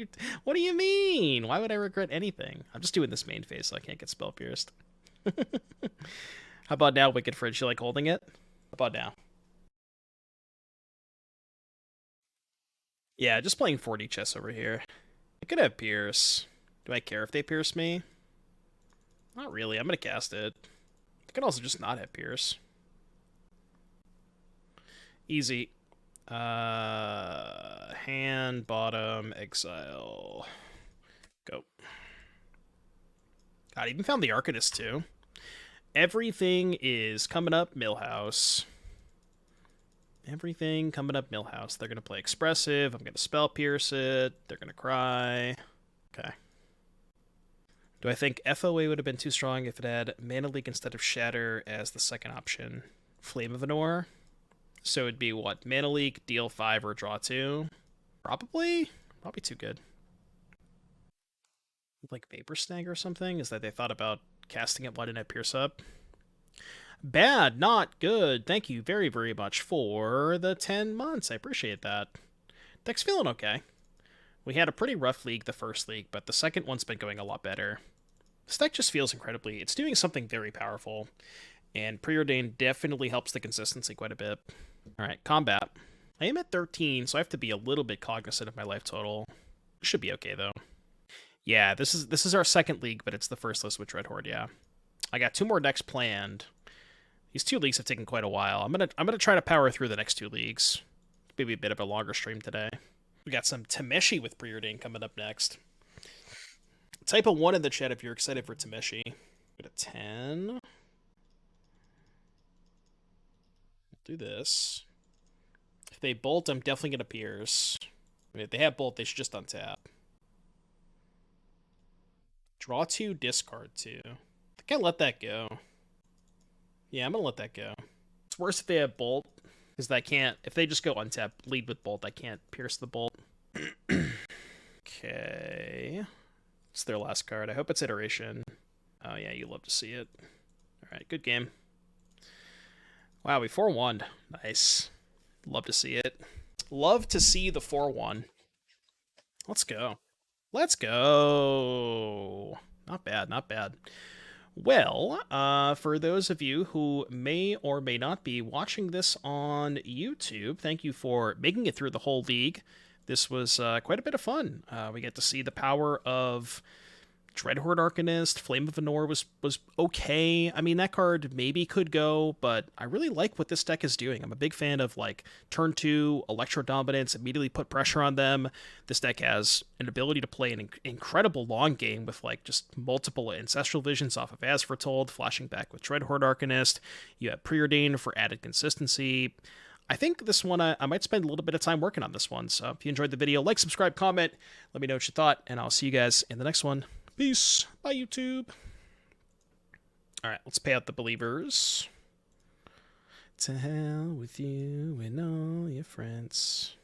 you mean? Why would I regret anything? I'm just doing this main phase so I can't get spell pierced. How about now, Wicked Fridge? You like holding it? How about now? Yeah, just playing 40 chess over here. I could have Pierce. Do I care if they pierce me? Not really. I'm gonna cast it. I could also just not have Pierce. Easy. Hand, bottom, exile. Go. God, I even found the Arcanist too. Everything is coming up Millhouse. Everything coming up Millhouse. They're going to play Expressive. I'm going to Spell Pierce it. They're going to cry. Okay. Do I think FOA would have been too strong if it had Mana Leak instead of Shatter as the second option? Flame of Anor? So it'd be what? Mana Leak, deal 5, or draw 2? Probably? Probably too good. Like Vapor Snag or something? Is that they thought about casting it? Why didn't I Pierce up? Bad, not good. Thank you very, very much for the 10 months. I appreciate that. Deck's feeling okay. We had a pretty rough league the first league, but the second one's been going a lot better. This deck just feels incredibly... It's doing something very powerful, and Preordain definitely helps the consistency quite a bit. Alright, combat. I am at 13, so I have to be a little bit cognizant of my life total. Should be okay, though. Yeah, this is our second league, but it's the first list with Dreadhorde, yeah. I got 2 more decks planned. These 2 leagues have taken quite a while. I'm gonna try to power through the next 2 leagues. Maybe a bit of a longer stream today. We got some Tameshi with Preordain coming up next. Type a 1 in the chat if you're excited for Tameshi. Go to 10. We'll do this. If they bolt, I'm definitely gonna Pierce. I mean, if they have bolt, they should just untap. Draw 2, discard 2. I think I let that go. Yeah, I'm gonna let that go. It's worse if they have bolt, because I can't... If they just go untap, lead with bolt, I can't pierce the bolt. Okay. It's their last card. I hope it's Iteration. Oh yeah, you love to see it. Alright, good game. Wow, we 4-1'd. Nice. Love to see it. Love to see the 4-1. Let's go. Let's go. Not bad, not bad. Well, for those of you who may or may not be watching this on YouTube, thank you for making it through the whole league. This was quite a bit of fun. We get to see the power of Dreadhorde Arcanist. Flame of Anor was okay. I mean, that card maybe could go, but I really like what this deck is doing. I'm a big fan of, like, turn 2, Electrodominance, immediately put pressure on them. This deck has an ability to play an incredible long game with, like, just multiple Ancestral Visions off of As Foretold, flashing back with Dreadhorde Arcanist. You have Preordain for added consistency. I think this one, I might spend a little bit of time working on this one. So if you enjoyed the video, like, subscribe, comment, let me know what you thought, and I'll see you guys in the next one. Peace. Bye, YouTube. All right, let's pay out the believers. To hell with you and all your friends.